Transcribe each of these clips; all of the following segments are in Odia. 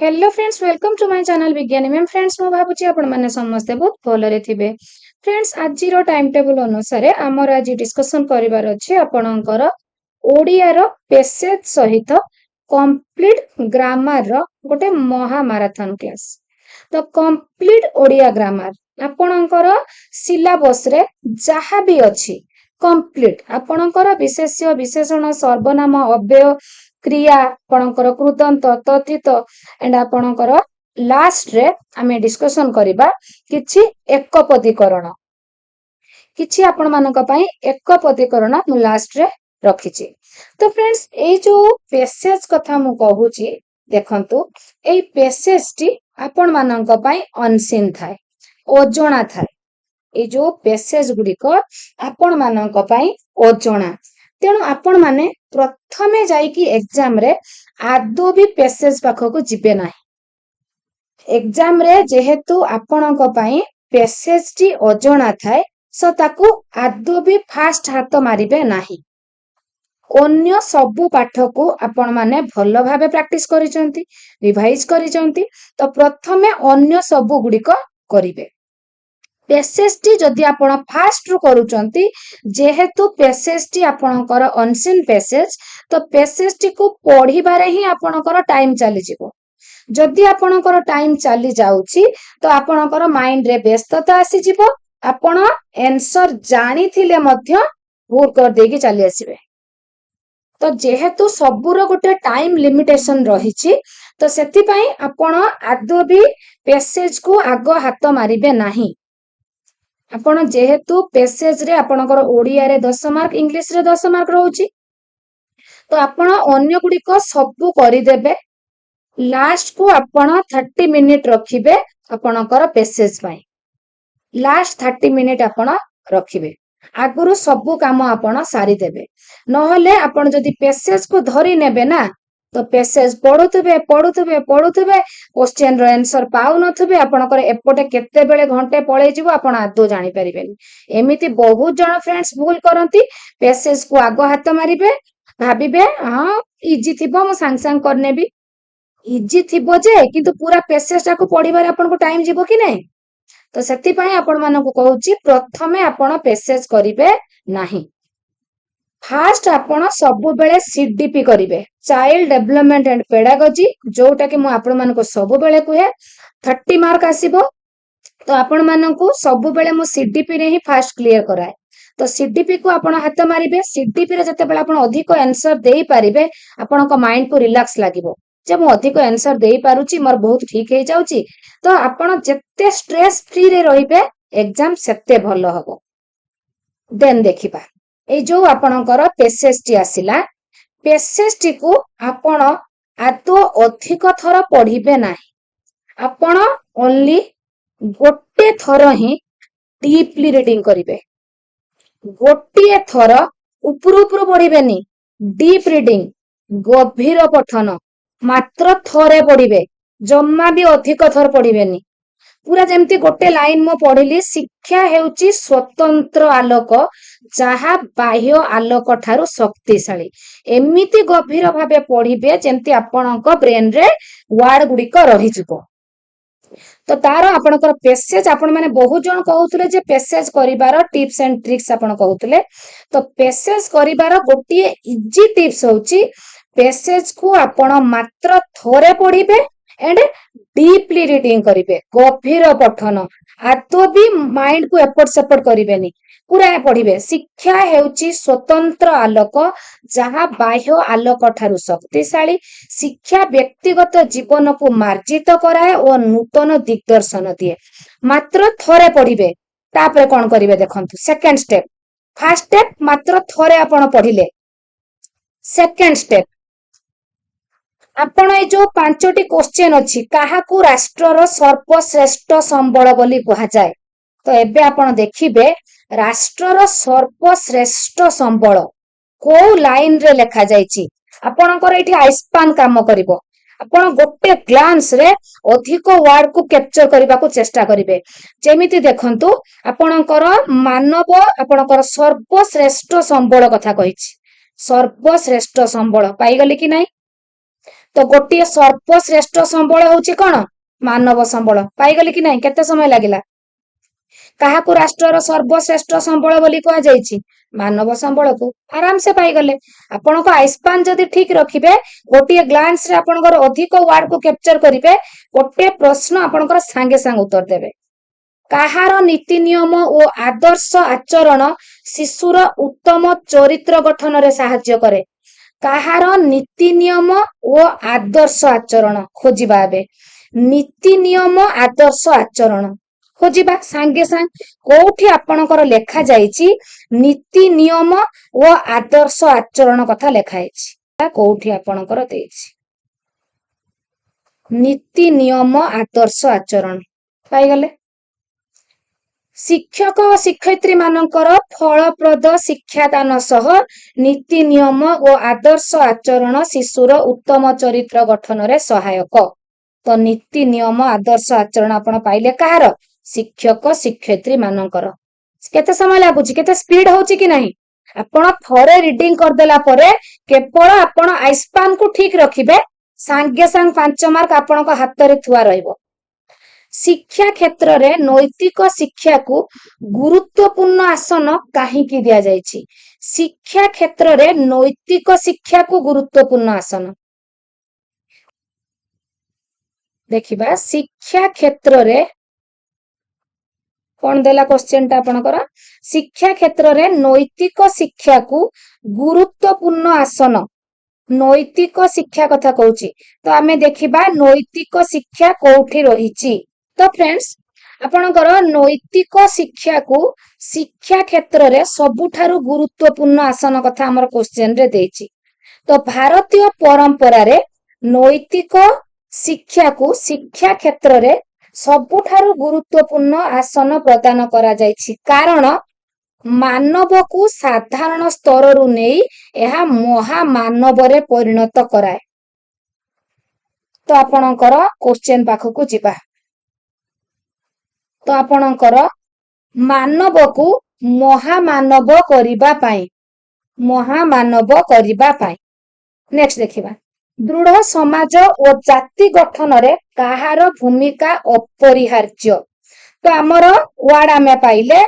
Hello friends, welcome to my channel विज्ञानी मैम। फ्रेंड्स, मु भाबुची आपण माने समस्ते बहुत भलरे थिबे। फ्रेंड्स, आज रो टाइम टेबल अनुसार हमर आज डिस्कशन करिवार अछि आपणकर ओडिया रो पैसेज सहित कंप्लीट ग्रामर रो गोटे महा मैराथन क्लास। तो कंप्लीट ओडिया ग्रामर आपणकर सिलेबस रे जहा भी अछि कंप्लीट आपणकर विशेष्य विशेषण सर्वनाम अव्यय क्रिया आपणकर कृदंत तथित एंड आपणकर लास्ट रे आमे डिस्कशन करिबा किछि एकपदीकरण किछि आपण मानक पई एकपदीकरण मु लास्ट रे रखिछि। तो फ्रेंड्स, ए जो पैसेज कथा मु कहूची देखंतु, ए पैसेज टी आपण मानक पई अनसीन थाए, ओजोना थाए। ए जो पैसेज गुडी को आपण मानक पई ओजोना, तेणु आपण माने प्रथमे जाईकी एग्जाम रे आदो भी पैसेज पाखको जिबे नाही। एग्जाम रे जेहेतु आपणक पई पैसेज टी ओजोना थाए, सो ताकू आदो भी फास्ट हाथ मारिबे नाही। अन्य सबु पाठ को आपण माने भलो भाबे प्रैक्टिस करिसंती, रिवाइज करिसंती। तो प्रथमे अन्य सबु गुडी को करिवे। पैसेज टी जदि आपण फास्ट रु करूचंती, जेहेतु पैसेज टी आपणकर अनसीन पैसेज, तो पैसेज टी को पढिबारे ही आपणकर टाइम चली जिवो। जदि आपणकर टाइम चली जाउची, तो आपणकर माइंड रे व्यस्तता आसी जिवो, आपण आंसर जानी थिले मध्य भूल कर देकी चली आसीबे। तो जेहेतु सबुर गोटे टाइम लिमिटेशन रहिछि, तो सेति पई आपण आदो भी पैसेज को आगो हाथ मारिबे नाही। आपण जेहेतु पैसेज रे आपणकर ओडिया रे 10 मार्क, इंग्लिश रे 10 मार्क रहउची, तो आपण अन्य गुडी को सबु करि देबे। लास्ट को आपण 30 मिनिट रखिबे आपणकर पैसेज पई। लास्ट 30 मिनिट आपण रखिबे, आगुरु सबु काम आपण सारी देबे। नहले आपण जदि पैसेज को धरि नेबे ना, तो पैसेज पढुथबे पढुथबे पढुथबे, क्वेश्चन रो आंसर पाउ नथबे, आपणकर एपटे केते बेले घंटे पळै जिवो आपण आदो जानि परिबेनी। एमिति बहुत जण फ्रेंड्स भूल करंती, पैसेज को आगो हाथ मारिबे, भाबिबे हां इजी थिबो, मु सांग सांग करनेबी। इजी थिबो जे, किंतु पूरा पैसेज टाको पढिबारे आपनको टाइम जिवो कि नै। तो सेति पई आपण मानको कहूची, प्रथमे आपण पैसेज करिवे नाही। फास्ट आपण सबु बेले सीडीपी करिवे, चाइल्ड डेवलपमेंट एंड पेडागोजी, जोटा कि मु आपण मानको सबु बेले कुहे 30 मार्क आसीबो। तो आपण मानको सबु बेले मु सीडीपी रे ही फास्ट क्लियर कराए। तो सीडीपी को आपण हाथ मारिबे। सीडीपी रे जते बेले आपण अधिक आंसर देई पारिबे, आपनको माइंड को रिलैक्स लागिबो, जे मु अधिक आंसर देई पारुची, मोर बहुत ठीक हे जाउची। तो आपण जते स्ट्रेस फ्री रे रहिबे, एग्जाम सेते भलो हबो। देन देखिबा, ए जो आपणकर पैसेज टी आसिला, पैसेज टी को आपण आदो अधिक थर पढिबे नाही। आपण ओनली गोटे थर ही डीपली रीडिंग करिवे। गोटे थर उपुरु उपुरु पढिबेनी, डीप रीडिंग, गभीर पठन मात्र थरे पढिबे, जम्मा भी अधिक थर पढिबेनी। पूरा जेमती गोटे लाइन मो पढिली, शिक्षा हेउची स्वतंत्र आलोक जहा बाह्य आलोक ठारू शक्तिशाली। एमिति गभीर भाबे पढिबे जेमती आपणक ब्रेन रे वर्ड गुडी को रहि जिवो। तो तारो आपणकर पैसेज, आपण माने बहुत जण कहउतले जे पैसेज करिवार टिप्स एंड ट्रिक्स आपण कहउतले। तो पैसेज करिवार गोटिए इजी टिप्स होउची, पैसेज को आपण मात्र थोरे पढिबे एंड डीपली रीडिंग करिवे, गभीर पठन, आदो भी माइंड को एपट सेपट करिवेनी, पूरा पढिबे। शिक्षा हेउची स्वतंत्र आलोक जहा बाह्य आलोक ठारू शक्तिशाली। शिक्षा व्यक्तिगत जीवन को मार्जित कराए और नूतन दिग्दर्शन दिए। मात्र थोरे पढिबे, तापरे कोन करिवे देखंतु। सेकंड स्टेप, फर्स्ट स्टेप मात्र थोरे आपण पढिले। सेकंड स्टेप, आपण ए जो 5टी क्वेश्चन अछि, काहाकू राष्ट्रर सर्वश्रेष्ठ संबल बोली कहा जाए। तो एबे आपण देखिबे, राष्ट्रर सर्वश्रेष्ठ संबल को लाइन रे लेखा जाइछि। आपणकर एठी आइस्पान काम करिवो। आपण गोटे ग्लांस रे अधिक वर्ड को कैप्चर करबा को चेष्टा करिवे। जेमिति देखंतु, आपणकर मानव आपणकर सर्वश्रेष्ठ संबल कथा कहिछि। सर्वश्रेष्ठ संबल पाइगली कि नाही। तो गोटे सर्वश्रेष्ठ संबल होउची कौन मानव संबल पाइगले कि नहीं केते समय लागिला काहाकू राष्ट्रर सर्वश्रेष्ठ संबल बोली कह जायछि मानव संबल को आराम से पाइगले आपनको आइस्पान जदि ठीक रखिबे गोटे ग्लांस रे आपनकर अधिक वर्ड को कैप्चर करिवे गोटे प्रश्न आपनकर सांगे सांग उत्तर देबे काहार नीति नियम ओ आदर्श आचरण शिशुर उत्तम चरित्र गठन रे साहाय्य करे काहार नीति नियम ओ आदर्श आचरण खोजिबा एबे नीति नियम आदर्श आचरण खोजिबा सांगे सांग कोठी आपनकर लेखा जायछि नीति नियम ओ आदर्श आचरण कथा लेखा हैछि कोठी आपनकर देछि नीति नियम आदर्श आचरण पाइगले शिक्षक और शिक्षयित्री मानकर फलप्रद शिक्षादान सह नीति नियम और आदर्श आचरण शिशुर उत्तम चरित्र गठन रे सहायक तो नीति नियम आदर्श आचरण आपण पाइले कहार शिक्षक शिक्षयित्री मानकर केते समय लागुची केते स्पीड होउची कि नहीं आपण थरे रीडिंग कर देला परे केवल आपण आइस्पान को ठीक रखिबे सांगे सांग 5 मार्क आपण को हाथ रे थुआ रहइबो शिक्षा क्षेत्र रे नैतिक शिक्षा को गुरुत्वपूर्ण आसन कहीं दिया जायछि शिक्षा क्षेत्र रे नैतिक शिक्षा को गुरुत्वपूर्ण आसन देखिबा शिक्षा क्षेत्र रे कौन देला क्वेश्चन टा आपनकर शिक्षा क्षेत्र रे नैतिक शिक्षा को गुरुत्वपूर्ण आसन नैतिक शिक्षा कथा कहूची तो आमे देखिबा नैतिक शिक्षा कोठी रहिछि तो फ्रेंड्स आपनकर नैतिक शिक्षा को शिक्षा क्षेत्र रे सबुठारु गुरुत्वपूर्ण आसन कथा हमर क्वेश्चन रे देछि तो भारतीय परंपरा रे नैतिक शिक्षा को शिक्षा क्षेत्र रे सबुठारु गुरुत्वपूर्ण आसन प्रदान करा जायछि कारण मानव को साधारण स्तर रु नेई एहा महामानव रे परिणत कराए तो आपनकर क्वेश्चन पाखो को जिबा तो आपनकर मानव को महामानव करिबा पाई नेक्स्ट देखिबा दृढ़ समाज और जाति गठन रे काहार भूमिका अपरिहार्य तो हमर वार्ड आमे पाइले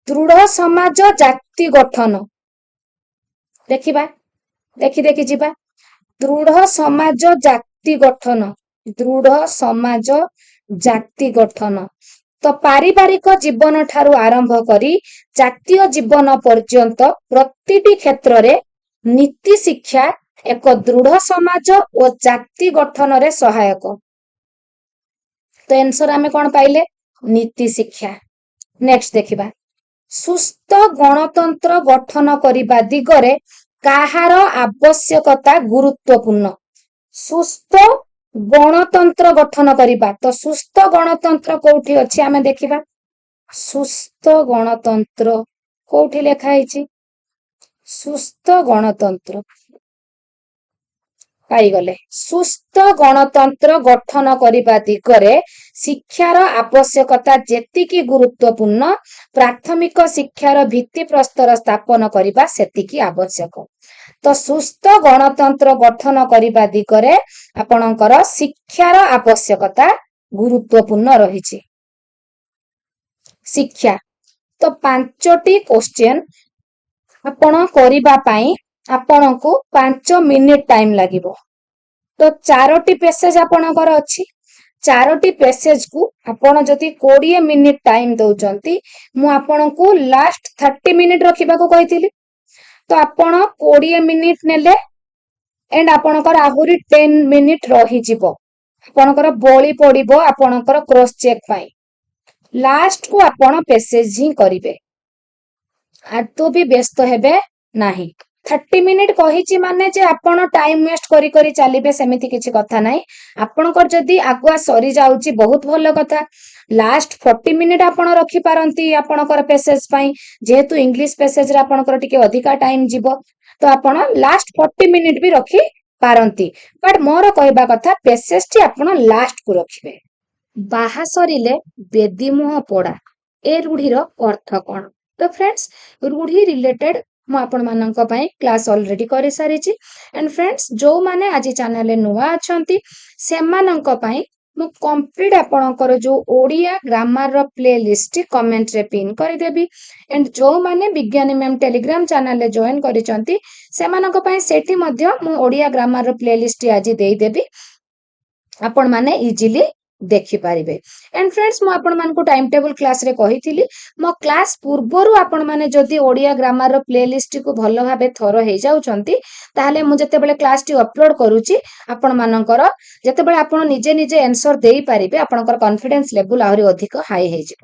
दृढ़ समाज जाति गठन देखिबा देखि देखि जिबा दृढ़ समाज जाति गठन दृढ़ समाज जाति गठन तो पारिवारिक जीवन ठारू आरंभ करी जातीय जीवन पर्यंत प्रतिटी क्षेत्र रे नीति शिक्षा एक दृढ़ समाज और जाति गठन रे सहायक तो आंसर आमे कोन पाइले नीति शिक्षा नेक्स्ट देखिबा सुस्थ गणतंत्र गठन करिबा दिगरे काहार आवश्यकता गुरुत्वपूर्ण सुस्थ गणतंत्र गठन करिबा तो सुस्थ गणतंत्र कोठी अछि आमे देखिबा सुस्थ गणतंत्र कोठी लेखा हैछि सुस्थ गणतंत्र पाइगले सुस्थ गणतंत्र गठन करिबा दिगरे शिक्षार आवश्यकता जेतिकी गुरुत्वपूर्ण प्राथमिक शिक्षार भित्ति प्रस्तर स्थापन करिबा सेतिकी आवश्यक तो सुस्थ गणतंत्र गठन करिबा दिगरे आपणकर शिक्षार आवश्यकता गुरुत्वपूर्ण रहिछि शिक्षा तो 5टी क्वेश्चन आपण करिबा पई आपनको 5 मिनिट टाइम लागिबो तो 4टी पैसेज आपणकर अछि 4टी पैसेज को आपण जति 20 मिनिट टाइम दउचंती मु आपनको लास्ट 30 मिनिट रखिबा को कहितिली तो आपण 20 मिनिट नेले एंड आपणकर आहुरी 10 मिनिट रही जिवो आपणकर बळी पडिबो आपणकर क्रॉस चेक पई लास्ट को आपण पैसेज ही करिवे आतो भी व्यस्त हेबे नाही 30 मिनिट कहिची माने जे आपण टाइम वेस्ट करी करी चलिबे सेमिति किछि कथा नाही आपणकर जदी आगुआ सरी जाउची बहुत भलो कथा लास्ट 40 मिनिट आपण रखी पारंती आपणकर पैसेज पई जेहेतु इंग्लिश पैसेज रे आपणकर टिके अधिका टाइम जिवो तो आपण लास्ट 40 मिनिट भी रखी पारंती बट मोर कहबा कथा पैसेज टी आपण लास्ट को रखिबे बाहा सरिले बेदी मुह पड़ा ए रूढ़ीर अर्थ कोन तो फ्रेंड्स रूढ़ी रिलेटेड ମୁଁ ଆପଣମାନଙ୍କ ପାଇଁ କ୍ଲାସ୍ ଅଲରେଡି କରିସାରିଛି। ଆଣ୍ଡ ଫ୍ରେଣ୍ଡସ୍, ଯୋଉମାନେ ଆଜି ଚ୍ୟାନେଲରେ ନୂଆ ଅଛନ୍ତି ସେମାନଙ୍କ ପାଇଁ ମୁଁ କମ୍ପ୍ଲିଟ୍ ଆପଣଙ୍କର ଯୋଉ ଓଡ଼ିଆ ଗ୍ରାମାରର ପ୍ଲେ ଲିଷ୍ଟ କମେଣ୍ଟରେ ପିନ୍ କରିଦେବି। ଆଣ୍ଡ ଯୋଉମାନେ ବିଜ୍ଞାନୀ ମ୍ୟାମ୍ ଟେଲିଗ୍ରାମ ଚ୍ୟାନେଲରେ ଜଏନ୍ କରିଛନ୍ତି ସେମାନଙ୍କ ପାଇଁ ସେଠି ମଧ୍ୟ ମୁଁ ଓଡ଼ିଆ ଗ୍ରାମାରର ପ୍ଲେ ଲିଷ୍ଟ ଆଜି ଦେଇଦେବି, ଆପଣମାନେ ଇଜିଲି ଦେଖିପାରିବେ। ଆଣ୍ଡ ଫ୍ରେଣ୍ଡସ୍, ମୁଁ ଆପଣମାନଙ୍କୁ ଟାଇମ୍ ଟେବୁଲ କ୍ଲାସରେ କହିଥିଲି ମୋ କ୍ଲାସ୍ ପୂର୍ବରୁ ଆପଣମାନେ ଯଦି ଓଡ଼ିଆ ଗ୍ରାମାରର ପ୍ଲେ ଲିଷ୍ଟକୁ ଭଲ ଭାବେ ଥର ହେଇଯାଉଛନ୍ତି ତାହେଲେ ମୁଁ ଯେତେବେଳେ କ୍ଲାସଟି ଅପଲୋଡ କରୁଛି ଆପଣମାନଙ୍କର ଯେତେବେଳେ ଆପଣ ନିଜେ ନିଜେ ଆନ୍ସର ଦେଇପାରିବେ ଆପଣଙ୍କର କନଫିଡେନ୍ସ ଲେଭେଲ ଆହୁରି ଅଧିକ ହାଇ ହେଇଯିବ।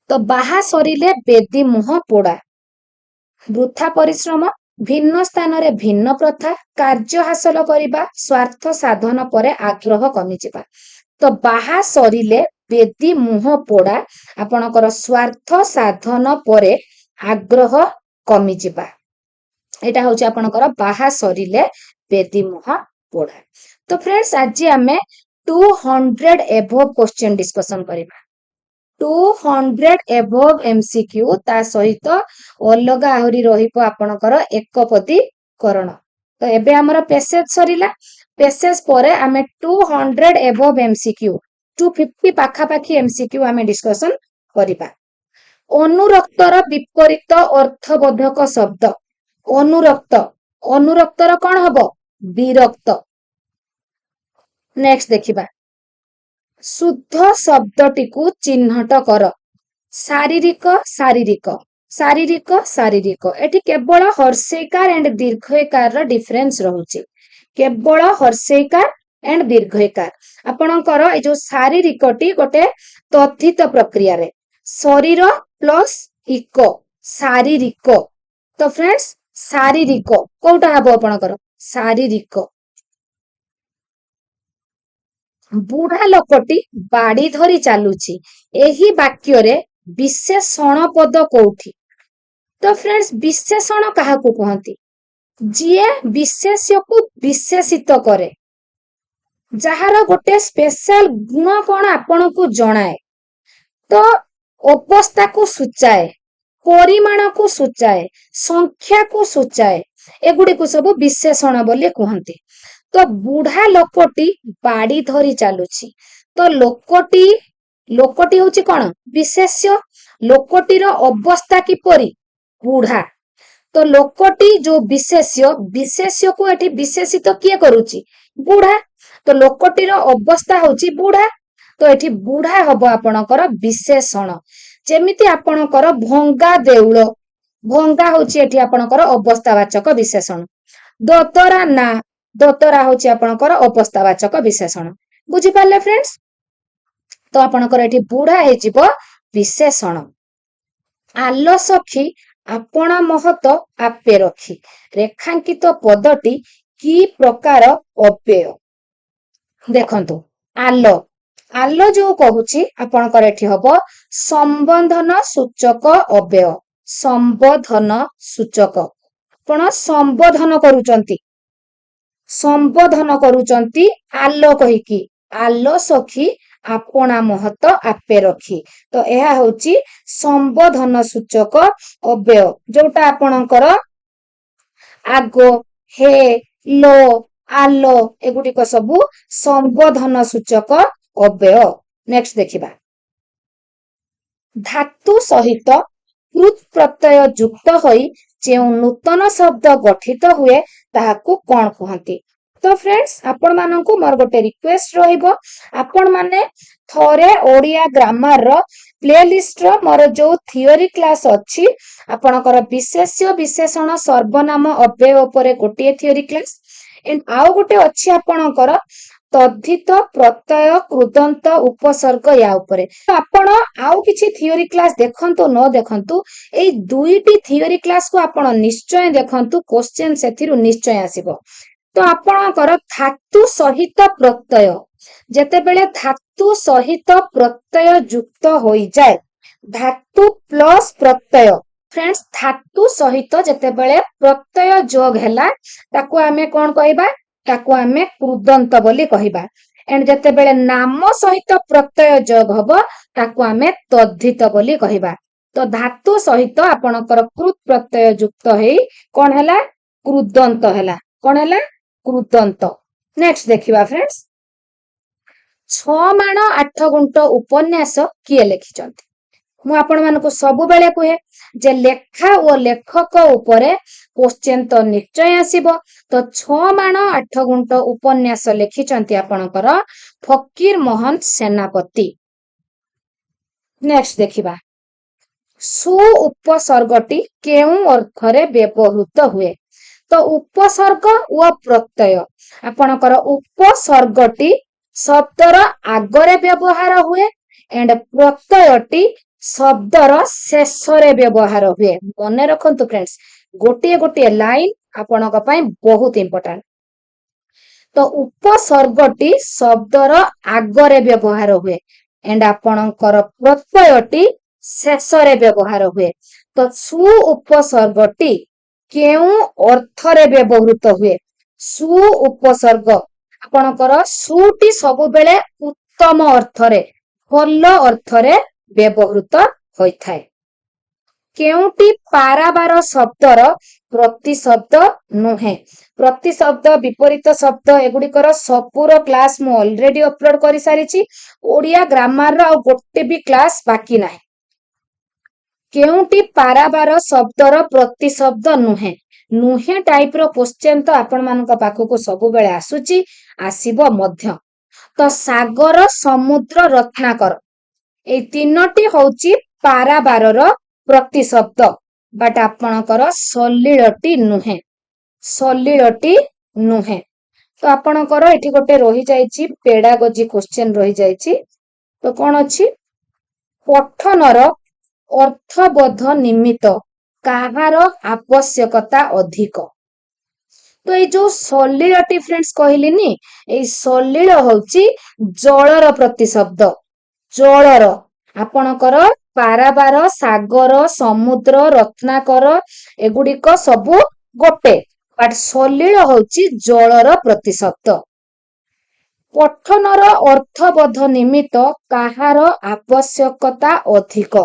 ତ ବାହା ସରିଲେ ବେଦି ମୁହଁ ପୋଡ଼ା, ବୃଥା ପରିଶ୍ରମ, ଭିନ୍ନ ସ୍ଥାନରେ ଭିନ୍ନ ପ୍ରଥା, କାର୍ଯ୍ୟ ହାସଲ କରିବା, ସ୍ୱାର୍ଥ ସାଧନ ପରେ ଆଗ୍ରହ କମିଯିବା। ତ ବାହା ସରିଲେ ବେଦି ମୁହଁ ପୋଡ଼ା, ଆପଣଙ୍କର ସ୍ୱାର୍ଥ ସାଧନ ପରେ ଆଗ୍ରହ କମିଯିବା। ଏଇଟା ହଉଛି ଆପଣଙ୍କର ବାହା ସରିଲେ ବେଦି ମୁହଁ ପୋଡ଼ା। ତ ଫ୍ରେଣ୍ଡସ୍, ଆଜି ଆମେ 200 ଏଭବ କ୍ୱେଶ୍ଚନ ଡିସ୍କସନ କରିବା। 200 ଏଭବ MCQ, ତା ସହିତ ଅଲଗା ଆହୁରି ରହିବ ଆପଣଙ୍କର ଏକପଦୀକରଣ। ତ ଏବେ ଆମର ପେସେଜ ସରିଲା, ପେସେଜ ପରେ ଆମେ 200 ଏଭବ MCQ 250 ପାଖାପାଖି MCQ ଆମେ ଡିସ୍କସନ କରିବା। ଅନୁରକ୍ତର ବିପରୀତ ଅର୍ଥବୋଧକ ଶବ୍ଦ। ଅନୁରକ୍ତ, ଅନୁରକ୍ତର କଣ ହବ? ବିରକ୍ତ। ନେକ୍ସଟ ଦେଖିବା, ଶୁଦ୍ଧ ଶବ୍ଦଟିକୁ ଚିହ୍ନଟ କର। ଶାରୀରିକ, ଶାରୀରିକ, ଶାରୀରିକ, ଶାରୀରିକ। ଏଠି କେବଳ ହର୍ଷେଇକାର ଏଣ୍ଡ ଦୀର୍ଘଇକାରର ଡିଫରେନ୍ସ ରହୁଛି, କେବଳ ହର୍ଷେଇକାର ଏଣ୍ଡ ଦୀର୍ଘଇକାର। ଆପଣଙ୍କର ଏଇ ଯୋଉ ଶାରୀରିକଟି ଗୋଟେ ତଦ୍ଧିତ ପ୍ରକ୍ରିୟାରେ, ଶରୀର ପ୍ଲସ୍ ଇକ, ଶାରୀରିକ। ତ ଫ୍ରେଣ୍ଡସ୍, ଶାରୀରିକ କୋଉଟା ହବ ଆପଣଙ୍କର? ଶାରୀରିକ। ବୁଢା ଲୋକଟି ବାଡି ଧରି ଚାଲୁଛି, ଏହି ବାକ୍ୟରେ ବିଶେଷଣ ପଦ କୋଉଠି? ତ ଫ୍ରେଣ୍ଡସ୍, ବିଶେଷଣ କାହାକୁ କୁହନ୍ତି? ଯିଏ ବିଶେଷ୍ୟକୁ ବିଶେଷିତ କରେ, ଯାହାର ଗୋଟେ ସ୍ପେଶାଲ ଗୁଣ କଣ ଆପଣଙ୍କୁ ଜଣାଏ, ତ ଅବସ୍ଥାକୁ ସୂଚାଏ, ପରିମାଣକୁ ସୂଚାଏ, ସଂଖ୍ୟାକୁ ସୂଚାଏ, ଏଗୁଡିକୁ ସବୁ ବିଶେଷଣ ବୋଲି କୁହନ୍ତି। ତ ବୁଢା ଲୋକଟି ବାଡି ଧରି ଚାଲୁଛି, ତ ଲୋକଟି, ଲୋକଟି ହଉଛି କଣ? ବିଶେଷ୍ୟ। ଲୋକଟିର ଅବସ୍ଥା କିପରି? ବୁଢା। ତ ଲୋକଟି ଯୋଉ ବିଶେଷ୍ୟ, ବିଶେଷ୍ୟକୁ ଏଠି ବିଶେଷିତ କିଏ କରୁଛି? ବୁଢା। ତ ଲୋକଟିର ଅବସ୍ଥା ହଉଛି ବୁଢା, ତ ଏଠି ବୁଢା ହବ ଆପଣଙ୍କର ବିଶେଷଣ। ଯେମିତି ଆପଣଙ୍କର ଭଙ୍ଗା ଦେଉଳ, ଭଙ୍ଗା ହଉଛି ଏଠି ଆପଣଙ୍କର ଅବସ୍ଥାବାଚକ ବିଶେଷଣ। ଦଦରା ନା, ଦଦରା ହଉଛି ଆପଣଙ୍କର ଅବସ୍ଥାବାଚକ ବିଶେଷଣ। ବୁଝିପାରିଲେ ଫ୍ରେଣ୍ଡସ୍? ତ ଆପଣଙ୍କର ଏଠି ବୁଢା ହେଇଯିବ ବିଶେଷଣ। ଆଲ ସଖୀ ଆପଣା ମହତ ଆପେ ରଖି, ରେଖାଙ୍କିତ ପଦଟି କି ପ୍ରକାର ଅବ୍ୟୟ? ଦେଖନ୍ତୁ, ଆଲ, ଆଲ ଯୋଉ କହୁଛି ଆପଣଙ୍କର ଏଠି ହବ ସମ୍ବୋଧନ ସୂଚକ ଅବ୍ୟୟ। ସମ୍ବୋଧନ ସୂଚକ, ଆପଣ ସମ୍ବୋଧନ କରୁଛନ୍ତି, ସମ୍ବୋଧନ କରୁଛନ୍ତି ଆଲ କହିକି, ଆଲ ସଖୀ ଆପଣା ମହତ ଆପେ ରଖି। ତ ଏହା ହଉଛି ସମ୍ବୋଧନ ସୂଚକ ଅବ୍ୟୟ, ଯୋଉଟା ଆପଣଙ୍କର ଆଗ, ହେ, ଲ, ଆଲ ଏଗୁଡିକ ସବୁ ସମ୍ବୋଧନ ସୂଚକ ଅବ୍ୟୟ। ନେକ୍ସଟ ଦେଖିବା, ଧାତୁ ସହିତ କୃତ୍ ପ୍ରତ୍ୟୟ ଯୁକ୍ତ ହୋଇ ଯେଉଁ ନୂତନ ଶବ୍ଦ ଗଠିତ ହୁଏ ତାହାକୁ କଣ କୁହନ୍ତି? ତ ଫ୍ରେଣ୍ଡସ୍, ଆପଣ ମାନଙ୍କୁ ମୋର ଗୋଟେ ରିକ୍ୱେଷ୍ଟ ରହିବ, ଆପଣ ମାନେ ଥରେ ଓଡ଼ିଆ ଗ୍ରାମାରର ପ୍ଲେ ଲିଷ୍ଟର ମୋର ଯୋଉ ଥିଓରି କ୍ଲାସ ଅଛି, ଆପଣଙ୍କର ବିଶେଷ୍ୟ, ବିଶେଷଣ, ସର୍ବନାମ, ଅବ୍ୟୟ ଉପରେ ଗୋଟିଏ ଥିଓରି କ୍ଲାସ, ଆଉ ଗୋଟେ ଅଛି ଆପଣଙ୍କର ତଦ୍ଧିତ, ପ୍ରତ୍ୟୟ, କୃଦନ୍ତ, ଉପସର୍ଗ, ୟା ଉପରେ। ଆପଣ ଆଉ କିଛି ଥିଓରି କ୍ଲାସ ଦେଖନ୍ତୁ ନ ଦେଖନ୍ତୁ, ଏଇ ଦୁଇଟି ଥିଓରି କ୍ଲାସକୁ ଆପଣ ନିଶ୍ଚୟ ଦେଖନ୍ତୁ, କ୍ୱେଶ୍ଚନ ସେଥିରୁ ନିଶ୍ଚୟ ଆସିବ। ତ ଆପଣଙ୍କର ଧାତୁ ସହିତ ପ୍ରତ୍ୟୟ, ଯେତେବେଳେ ଧାତୁ ସହିତ ପ୍ରତ୍ୟୟ ଯୁକ୍ତ ହୋଇଯାଏ, ଧାତୁ ପ୍ଲସ୍ ପ୍ରତ୍ୟୟ, ଫ୍ରେଣ୍ଡସ୍, ଧାତୁ ସହିତ ଯେତେବେଳେ ପ୍ରତ୍ୟୟ ଯୋଗ ହେଲା ତାକୁ ଆମେ କଣ କହିବା? ତାକୁ ଆମେ କୃଦନ୍ତ ବୋଲି କହିବା। ଏଣ୍ଡ ଯେତେବେଳେ ନାମ ସହିତ ପ୍ରତ୍ୟୟ ଯୋଗ ହବ ତାକୁ ଆମେ ତଦ୍ଧିତ ବୋଲି କହିବା। ତ तो धातु सहित आपणकर कृत प्रत्यय युक्त हेई कोन हैला कृदंत हैला कोन हैला कृदंत। नेक्स्ट देखिबा फ्रेंड्स 6 माण 8 गुंट उपन्यास किए लिखिचंती। मु आपण मानको सब बेले कहे जे लेखा ओ लेखक उपरे क्वेश्चन तो निश्चय आसीबो। तो 6 माण 8 गुंट उपन्यास लिखिचंती आपणकर फकीर मोहन सेनापति। नेक्स्ट देखिबा सु उपसर्गटी केउ अर्थरे व्यवहृत हुए। तो उपसर्ग व प्रत्यय आपणकर उपसर्गटी शब्दर आगरे व्यवहार हुए एंड प्रत्ययटी शब्दर शेषरे व्यवहार हुए। मने रखंतु फ्रेंड्स गोटे गोटे लाइन आपणक पई बहुत इंपोर्टेंट। तो उपसर्गटी शब्दर आगरे व्यवहार हुए एंड आपणकर प्रत्ययटी शेषरे व्यवहार हुए। तो सु उपसर्गटी केउ अर्थरे व्यवहृत हुए। सु उपसर्ग आपणकर सुटी सब बेले उत्तम अर्थरे भल अर्थरे व्यवहृत होइथाय। केउटी पाराबार शब्दर प्रतिशब्द नुहे। प्रतिशब्द विपरीत शब्द एगुड़िकर सबूर क्लास मु ऑलरेडी अपलोड करि सारिछि। ओडिया ग्रामर रो गोटे भी क्लास बाकी नाही। केउटी पाराबार शब्दर प्रतिशब्द नुहे। नुहे टाइप रो क्वेश्चन तो आपण मानक पाखको सब बेले आसुची आसीबो मध्य। तो सागर समुद्र रत्नाकर ए तीनोटी होची पाराबारर प्रतिशब्द बट आपणकर सलीलटी नुहे। सलीलटी नुहे। तो आपणकर एठी गोटे रही जाईची पेडागोजी क्वेश्चन रही जाईची। तो कोन अछि पठनर अर्थबोध निमित्त काहार आवश्यकता अधिक। तो ये जो सलीलटी फ्रेंड्स कहलिनी ए सलील होची जलर प्रतिशब्द। जलर आपणकर पाराबार सागर समुद्र रत्नाकर एगुड़िक सबु गोटे बट सलील होची जलर प्रतिशब्द। पठनर अर्थबोध निमित्त काहार आवश्यकता अधिक।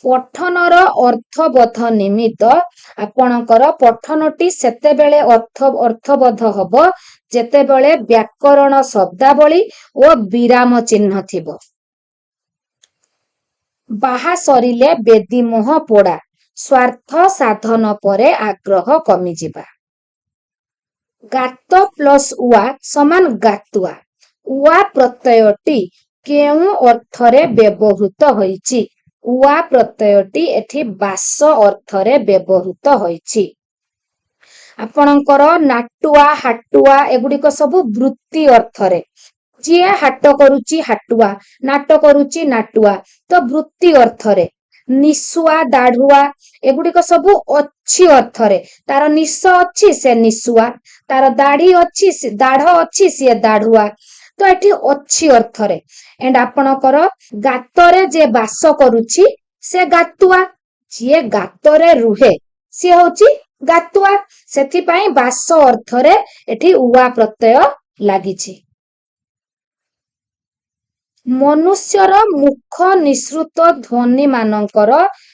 पठनर अर्थबोध निमित्त आपणकर पठनटी सेतेबेले अर्थबोध हबो जेतेबेले व्याकरण शब्दावली ओ विराम चिन्ह थिबो। बाहा सरिले बेदी मोह पोड़ा स्वार्थ साधन परे आग्रह कमी जिबा। गात प्लस उआ समान गातुआ। उआ प्रत्ययटी केउ अर्थरे व्यवहृत होईची। उआ प्रत्ययटी एठी बास अर्थरे व्यवहृत होईची। आपणकर नाटुआ हाटुआ एगुड़िक सब वृत्ति अर्थरे। जी हाट करुची हाटुआ नाट करुची नाटुआ तो वृत्ति अर्थरे। निसुआ दाढ़ुआ एगुड़िक सब अच्छी अर्थरे। तार निश अच्छी से निसुआ तार दाढ़ी अच्छी से दाढ़ अच्छी सी दाढ़ुआ तो एठी अच्छी अर्थरे। एंड आपणकर गातरे जे बास करुची से गातुआ जी गातरे रुहे सी होची गातुआ सेथि पई बास अर्थरे एठी उआ प्रत्यय लागिछि। मनुष्यर मुख निसृत ध्वनि मानकर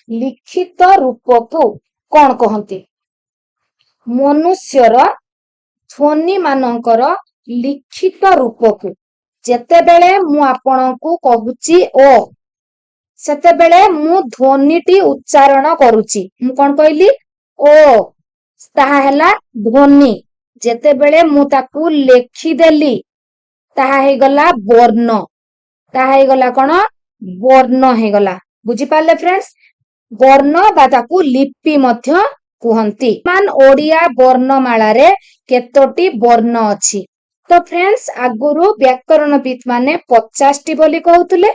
लिखित रूप को कौन कहती। मनुष्यर ध्वनि मानकर लिखित रूप को जेते बेले मु आपनकु कहूची ओ सेते बेले मु ध्वनिटी उच्चारण करूची। मु कोन कहली ओ ताहा हैला ध्वनि। जेते बेले मु ताकू लेखि देली ताहा हे गला वर्ण। ताहा हे गला कोन वर्ण हे गला। बुझी पाले फ्रेंड्स वर्ण बा ताकू लिपि मध्य कुहंती। मान ओडिया वर्णमाला रे केतोटी वर्ण अछि। तो फ्रेंड्स आगुरु व्याकरणविद माने 50 टी बोली कहउतले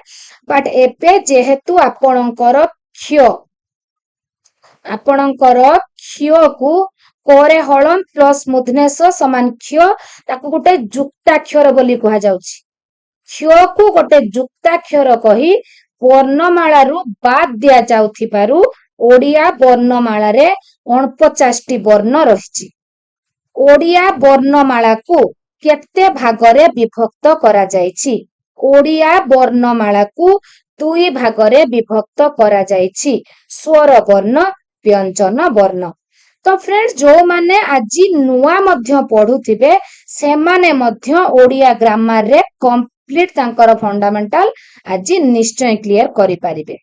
बट एपे जेहेतु आपणकर क्ष को कोरे हळम प्लस मुधनेश समान क्ष ताकू गोटे जुक्ताक्षर बोली कहा जाउछि। क्ष को गोटे जुक्ताक्षर कही वर्णमाला रु बाद दिया जाउथिबारु ओडिया वर्णमाला रे 49 टी वर्ण रहिछि। ओडिया वर्णमाला को केते भागरे विभक्त करा जायछि। ओडिया वर्णमाला को ଦୁଇ ଭାଗରେ ବିଭକ୍ତ କରାଯାଇଛି ସ୍ୱର ବର୍ଣ୍ଣ ବ୍ୟଞ୍ଜନ ବର୍ଣ୍ଣ। ତ ଫ୍ରେଣ୍ଡସ୍ ଯୋଉମାନେ ଆଜି ନୂଆ ମଧ୍ୟ ପଢୁଥିବେ ସେମାନେ ମଧ୍ୟ ଓଡ଼ିଆ ଗ୍ରାମାରରେ କମ୍ପ୍ଲିଟ ତାଙ୍କର ଫଣ୍ଡାମେଣ୍ଟାଲ ଆଜି ନିଶ୍ଚୟ କ୍ଲିୟର କରିପାରିବେ।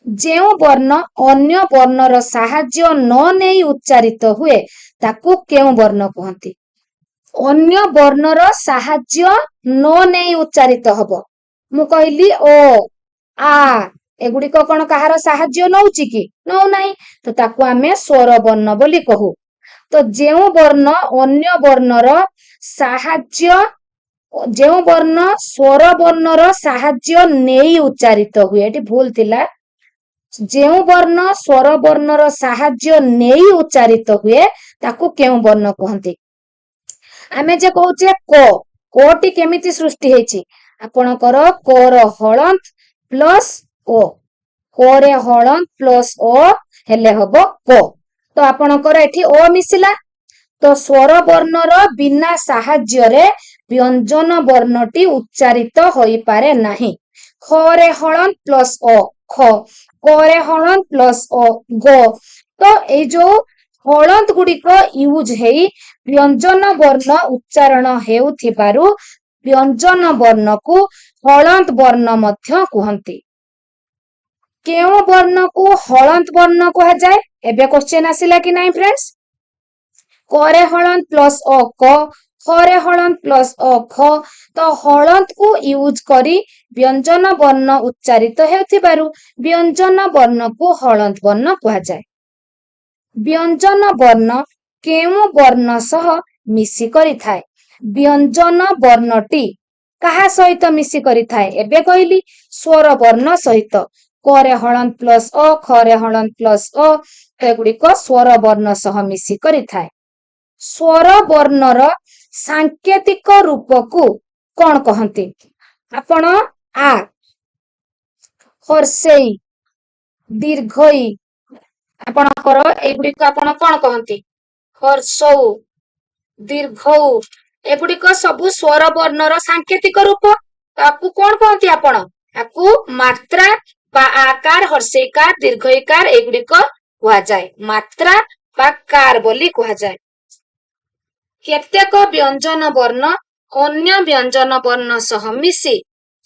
ଯେଉଁ ବର୍ଣ୍ଣ ଅନ୍ୟ ବର୍ଣ୍ଣର ସାହାଯ୍ୟ ନ ନେଇ ଉଚ୍ଚାରିତ ହୁଏ ତାକୁ କେଉଁ ବର୍ଣ୍ଣ କୁହନ୍ତି? ଅନ୍ୟ ବର୍ଣ୍ଣର ସାହାଯ୍ୟ ନ ନେଇ ଉଚ୍ଚାରିତ ହବ। ମୁଁ କହିଲି ଓ ଆ ଏଗୁଡିକ କଣ କାହାର ସାହାଯ୍ୟ ନଉଛି କି? ନଉନାହିଁ। ତ ତାକୁ ଆମେ ସ୍ୱର ବର୍ଣ୍ଣ ବୋଲି କହୁ। ତ ଯେଉଁ ବର୍ଣ୍ଣ ଅନ୍ୟ ବର୍ଣ୍ଣର ସାହାଯ୍ୟ ଯେଉଁ ବର୍ଣ୍ଣ ସ୍ୱର ବର୍ଣ୍ଣର ସାହାଯ୍ୟ ନେଇ ଉଚ୍ଚାରିତ ହୁଏ, ଏଠି ଭୁଲ ଥିଲା। ଯେଉଁ ବର୍ଣ୍ଣ ସ୍ୱର ବର୍ଣ୍ଣର ସାହାଯ୍ୟ ନେଇ ଉଚ୍ଚାରିତ ହୁଏ ତାକୁ କେଉଁ ବର୍ଣ୍ଣ କୁହନ୍ତି? ଆମେ ଯେ କହୁଛେ କଟି କେମିତି ସୃଷ୍ଟି ହେଇଛି? ଆପଣଙ୍କର କର ହଳନ୍ତ ପ୍ଲସ୍ ଓ, କରେ ହଳନ୍ତ ପ୍ଲସ୍ ଓ ହେଲେ ହବ କ। ତ ଆପଣଙ୍କର ଏଠି ଓ ମିଶିଲା। ତ ସ୍ୱର ବର୍ଣ୍ଣର ବିନା ସାହାଯ୍ୟରେ ବ୍ୟଞ୍ଜନ ବର୍ଣ୍ଣଟି ଉଚ୍ଚାରିତ ହୋଇପାରେ ନାହିଁ। ଖରେ ହଳନ୍ତ ପ୍ଲସ୍ ଅ ଖ, କରେ ହଳନ୍ତ ପ୍ଲସ୍ ଅ ଗ। ତ ଏଇ ଯୋଉ ହଳନ୍ତ ଗୁଡିକ ୟୁଜ ହେଇ ବ୍ୟଞ୍ଜନ ବର୍ଣ୍ଣ ଉଚ୍ଚାରଣ ହେଉଥିବାରୁ ବ୍ୟଞ୍ଜନ ବର୍ଣ୍ଣକୁ ହଳନ୍ତ ବର୍ଣ୍ଣ ମଧ୍ୟ କୁହନ୍ତି। କେଉଁ ବର୍ଣ୍ଣକୁ ହଳନ୍ତ ବର୍ଣ୍ଣ କୁହାଯାଏ? ଏବେ କ୍ୱେଶ୍ଚନ ଆସିଲା କି ନାଇଁ ଫ୍ରେଣ୍ଡସ୍? କରେ ହଳନ୍ତ ପ୍ଲସ୍ ଅ କ, ଖରେ ହଳନ୍ତ ପ୍ଲସ୍ ଅ ଖ। ତ ହଳନ୍ତକୁ ୟୁଜ କରି ବ୍ୟଞ୍ଜନ ବର୍ଣ୍ଣ ଉଚ୍ଚାରିତ ହେଉଥିବାରୁ ବ୍ୟଞ୍ଜନ ବର୍ଣ୍ଣକୁ ହଳନ୍ତ ବର୍ଣ୍ଣ କୁହାଯାଏ। ବ୍ୟଞ୍ଜନ ବର୍ଣ୍ଣ କେଉଁ ବର୍ଣ୍ଣ ସହ ମିଶି କରିଥାଏ? ବ୍ୟଞ୍ଜନ ବର୍ଣ୍ଣଟି କାହା ସହିତ ମିଶି କରିଥାଏ? ଏବେ କହିଲି ସ୍ୱର ବର୍ଣ୍ଣ ସହିତ। କରେ ହଳନ୍ତ ପ୍ଲସ୍ ଅ, ଖରେ ହଳନ୍ତ ପ୍ଲସ୍ ଅ, ଏଗୁଡିକ ସ୍ୱର ବର୍ଣ୍ଣ ସହ ମିଶି କରିଥାଏ। ସ୍ୱର ବର୍ଣ୍ଣର ସାଙ୍କେତିକ ରୂପକୁ କଣ କହନ୍ତି? ଆପଣ ଆ, ହର୍ଷେଇ, ଦୀର୍ଘଇ, ଆପଣଙ୍କର ଏଗୁଡିକ ଆପଣ କଣ କହନ୍ତି? ହର୍ଷଉ, ଦୀର୍ଘଉ, ଏଗୁଡିକ ସବୁ ସ୍ୱର ବର୍ଣ୍ଣର ସାଙ୍କେତିକ ରୂପ। ତାକୁ କଣ କହନ୍ତି ଆପଣ? ତାକୁ ମାତ୍ରା ବା ଆକାର, ହର୍ଷେଇକାର, ଦୀର୍ଘଇକାର ଏଗୁଡିକ କୁହାଯାଏ। ମାତ୍ରା ବା କାର ବୋଲି କୁହାଯାଏ। କେତେକ ବ୍ୟଞ୍ଜନ ବର୍ଣ୍ଣ ଅନ୍ୟ ବ୍ୟଞ୍ଜନ ବର୍ଣ୍ଣ ସହ ମିଶି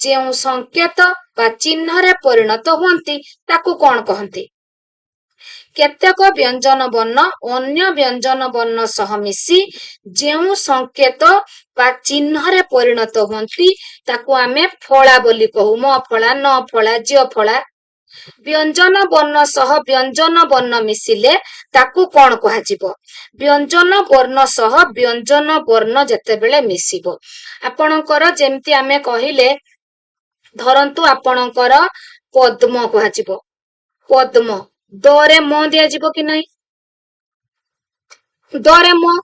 ଯେଉଁ ସଂକେତ ବା ଚିହ୍ନରେ ପରିଣତ ହୁଅନ୍ତି ତାକୁ କଣ କହନ୍ତି? କେତେକ ବ୍ୟଞ୍ଜନ ବର୍ଣ୍ଣ ଅନ୍ୟ ବ୍ୟଞ୍ଜନ ବର୍ଣ୍ଣ ସହ ମିଶି ଯେଉଁ ସଂକେତ ବା ଚିହ୍ନରେ ପରିଣତ ହୁଅନ୍ତି ତାକୁ ଆମେ ଫଳା ବୋଲି କହୁ। ମ ଫଳା, ନ ଫଳା, ଜ୍ୟ ଫଳା। ବ୍ୟଞ୍ଜନ ବର୍ଣ୍ଣ ସହ ବ୍ୟଞ୍ଜନ ବର୍ଣ୍ଣ ମିଶିଲେ ତାକୁ କଣ କୁହାଯିବ? ବ୍ୟଞ୍ଜନ ବର୍ଣ୍ଣ ସହ ବ୍ୟଞ୍ଜନ ବର୍ଣ୍ଣ ଯେତେବେଳେ ମିଶିବ, ଆପଣଙ୍କର ଯେମିତି ଆମେ କହିଲେ, ଧରନ୍ତୁ ଆପଣଙ୍କର ପଦ୍ମ କୁହାଯିବ। ପଦ୍ମ, ଦରେ ମ ଦିଆଯିବ କି ନାହିଁ? ଦରେ ମ।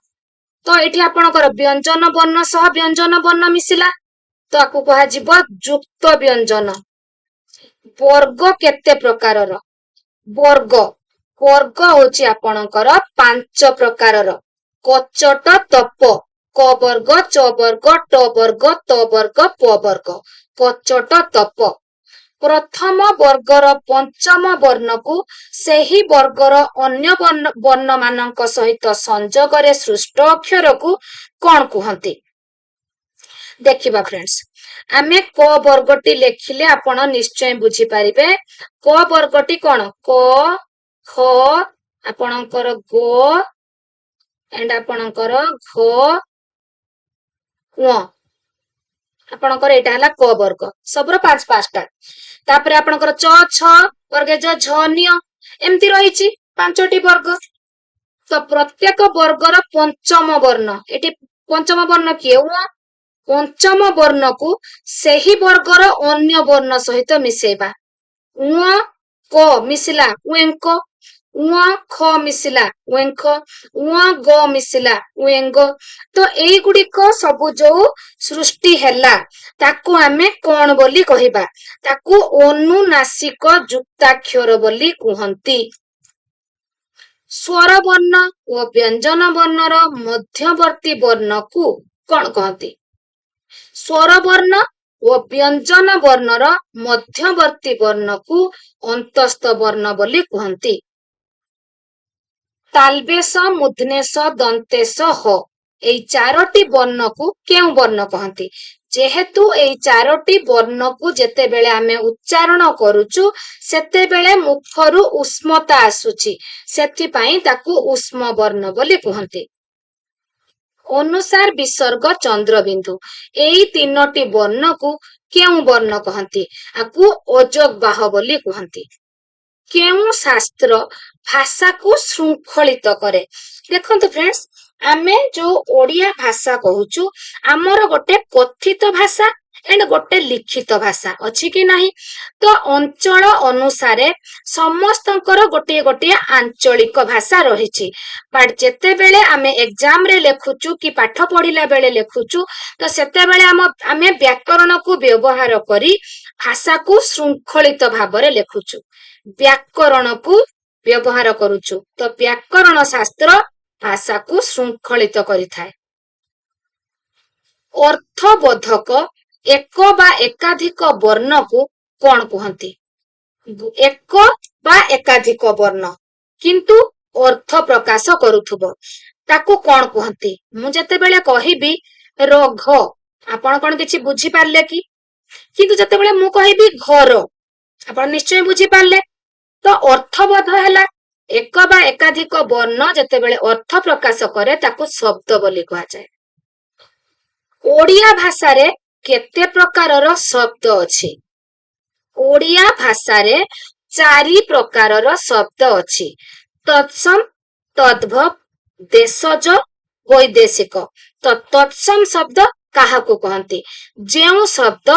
ତ ଏଠି ଆପଣଙ୍କର ବ୍ୟଞ୍ଜନ ବର୍ଣ୍ଣ ସହ ବ୍ୟଞ୍ଜନ ବର୍ଣ୍ଣ ମିଶିଲା, ତାକୁ କୁହାଯିବ ଯୁକ୍ତ ବ୍ୟଞ୍ଜନ। ବର୍ଗ କେତେ ପ୍ରକାରର? ବର୍ଗ ହଉଛି ଆପଣଙ୍କର 5 ପ୍ରକାରର। କଚଟ ତପ, କ ବର୍ଗ, ଚ ବର୍ଗ, ଟ ବର୍ଗ, ତ ବର୍ଗ, ପ ବର୍ଗ। କଚଟ ତପ। ପ୍ରଥମ ବର୍ଗର ପଞ୍ଚମ ବର୍ଣ୍ଣକୁ ସେହି ବର୍ଗର ଅନ୍ୟ ବର୍ଣ୍ଣ ମାନଙ୍କ ସହିତ ସଂଯୋଗରେ ସୃଷ୍ଟ ଅକ୍ଷରକୁ କଣ କୁହନ୍ତି? ଦେଖିବା ଫ୍ରେଣ୍ଡସ୍, ଆମେ କ ବର୍ଗଟି ଲେଖିଲେ ଆପଣ ନିଶ୍ଚୟ ବୁଝିପାରିବେ। କ ବର୍ଗଟି କଣ? କ, ଖ, ଆପଣଙ୍କର ଗୋ ଏଣ୍ଡ ଆପଣଙ୍କର ଘ, ଙ। ଆପଣଙ୍କର ଏଇଟା ହେଲା କ ବର୍ଗ। ସବୁର 5ଟା। ତାପରେ ଆପଣଙ୍କର ଚ, ଛ, ବର୍ଗେଜ, ଝ, ନ୍ୟ ଏମିତି ରହିଛି 5ଟି ବର୍ଗ। ତ ପ୍ରତ୍ୟେକ ବର୍ଗର ପଞ୍ଚମ ବର୍ଣ୍ଣ, ଏଠି ପଞ୍ଚମ ବର୍ଣ୍ଣ କିଏ? ଙ। ପଞ୍ଚମ ବର୍ଣ୍ଣକୁ ସେହି ବର୍ଗର ଅନ୍ୟ ବର୍ଣ୍ଣ ସହିତ ମିଶେଇବା। ଙ କ ମିଶିଲା ଉଏଙ୍କ, ଙ ଖ ମିଶିଲା ଉଏଙ୍କ, ଙ ଗ ମିଶିଲା ଉଏଙ୍ଗ। ତ ଏଇଗୁଡିକ ସବୁ ଯୋଉ ସୃଷ୍ଟି ହେଲା ତାକୁ ଆମେ କଣ ବୋଲି କହିବା? ତାକୁ ଅନୁନାସିକ ଯୁକ୍ତାକ୍ଷର ବୋଲି କୁହନ୍ତି। ସ୍ୱର ବର୍ଣ୍ଣ ଓ ବ୍ୟଞ୍ଜନ ବର୍ଣ୍ଣର ମଧ୍ୟବର୍ତ୍ତୀ ବର୍ଣ୍ଣକୁ କଣ କହନ୍ତି? ସ୍ୱର ବର୍ଣ୍ଣ ଓ ବ୍ୟଞ୍ଜନ ବର୍ଣ୍ଣର ମଧ୍ୟବର୍ତ୍ତୀ ବର୍ଣ୍ଣକୁ ଅନ୍ତସ୍ଥ ବର୍ଣ୍ଣ ବୋଲି କୁହନ୍ତି। ତାଲବେଶ, ମୁଧନେଶ, ଦନ୍ତେଶ, ହ ଏଇ ଚାରୋଟି ବର୍ଣ୍ଣକୁ କେଉଁ ବର୍ଣ୍ଣ କହନ୍ତି? ଯେହେତୁ ଏଇ ଚାରୋଟି ବର୍ଣ୍ଣକୁ ଯେତେବେଳେ ଆମେ ଉଚ୍ଚାରଣ କରୁଛୁ ସେତେବେଳେ ମୁଖରୁ ଉଷ୍ମତା ଆସୁଛି, ସେଥିପାଇଁ ତାକୁ ଉଷ୍ମ ବର୍ଣ୍ଣ ବୋଲି କୁହନ୍ତି। ଅନୁସାର, ବିସର୍ଗ, ଚନ୍ଦ୍ରବିନ୍ଦୁ ଏଇ ତିନୋଟି ବର୍ଣ୍ଣକୁ କେଉଁ ବର୍ଣ୍ଣ କହନ୍ତି? ଆକୁ ଅଯୋଗବାହ ବୋଲି କୁହନ୍ତି। କେଉଁ ଶାସ୍ତ୍ର ଭାଷାକୁ ଶୃଙ୍ଖଳିତ କରେ? ଦେଖନ୍ତୁ ଫ୍ରେଣ୍ଡସ୍, ଆମେ ଯୋଉ ଓଡିଆ ଭାଷା କହୁଛୁ ଆମର ଗୋଟେ କଥିତ ଭାଷା ଏଣ୍ଡ ଗୋଟେ ଲିଖିତ ଭାଷା ଅଛି କି ନାହିଁ? ତ ଅଞ୍ଚଳ ଅନୁସାରେ ସମସ୍ତଙ୍କର ଗୋଟିଏ ଗୋଟିଏ ଆଞ୍ଚଳିକ ଭାଷା ରହିଛି, ବଟ୍ ଯେତେବେଳେ ଆମେ ଏକ୍ସାମରେ ଲେଖୁଛୁ କି ପାଠ ପଢିଲା ବେଳେ ଲେଖୁଛୁ ତ ସେତେବେଳେ ଆମେ ବ୍ୟାକରଣକୁ ବ୍ୟବହାର କରି ଭାଷାକୁ ଶୃଙ୍ଖଳିତ ଭାବରେ ଲେଖୁଛୁ, ବ୍ୟାକରଣକୁ ବ୍ୟବହାର କରୁଛୁ। ତ ବ୍ୟାକରଣ ଶାସ୍ତ୍ର ଭାଷାକୁ ଶୃଙ୍ଖଳିତ କରିଥାଏ। ଅର୍ଥବୋଧକ ଏକ ବା ଏକାଧିକ ବର୍ଣ୍ଣକୁ କଣ କୁହନ୍ତି? ଏକ ବା ଏକାଧିକ ବର୍ଣ୍ଣ କିନ୍ତୁ ଅର୍ଥ ପ୍ରକାଶ କରୁଥିବ ତାକୁ କଣ କୁହନ୍ତି? ମୁଁ ଯେତେବେଳେ କହିବି ରଘ, ଆପଣ କଣ କିଛି ବୁଝିପାରିଲେ କି? କିନ୍ତୁ ଯେତେବେଳେ ମୁଁ କହିବି ଘର, ଆପଣ ନିଶ୍ଚୟ ବୁଝିପାରିଲେ। ତ ଅର୍ଥବୋଧ ହେଲା ଏକ ବା ଏକାଧିକ ବର୍ଣ୍ଣ ଯେତେବେଳେ ଅର୍ଥ ପ୍ରକାଶ କରେ ତାକୁ ଶବ୍ଦ ବୋଲି କୁହାଯାଏ। ଓଡିଆ ଭାଷାରେ କେତେ ପ୍ରକାରର ଶବ୍ଦ ଅଛି? ଓଡିଆ ଭାଷାରେ 4 ପ୍ରକାରର ଶବ୍ଦ ଅଛି। ତତ୍ସମ, ତଦ୍ଭବ, ଦେଶଜ, ବୈଦେଶିକ। ତ ତତ୍ସମ ଶବ୍ଦ କାହାକୁ କହନ୍ତି? ଯେଉଁ ଶବ୍ଦ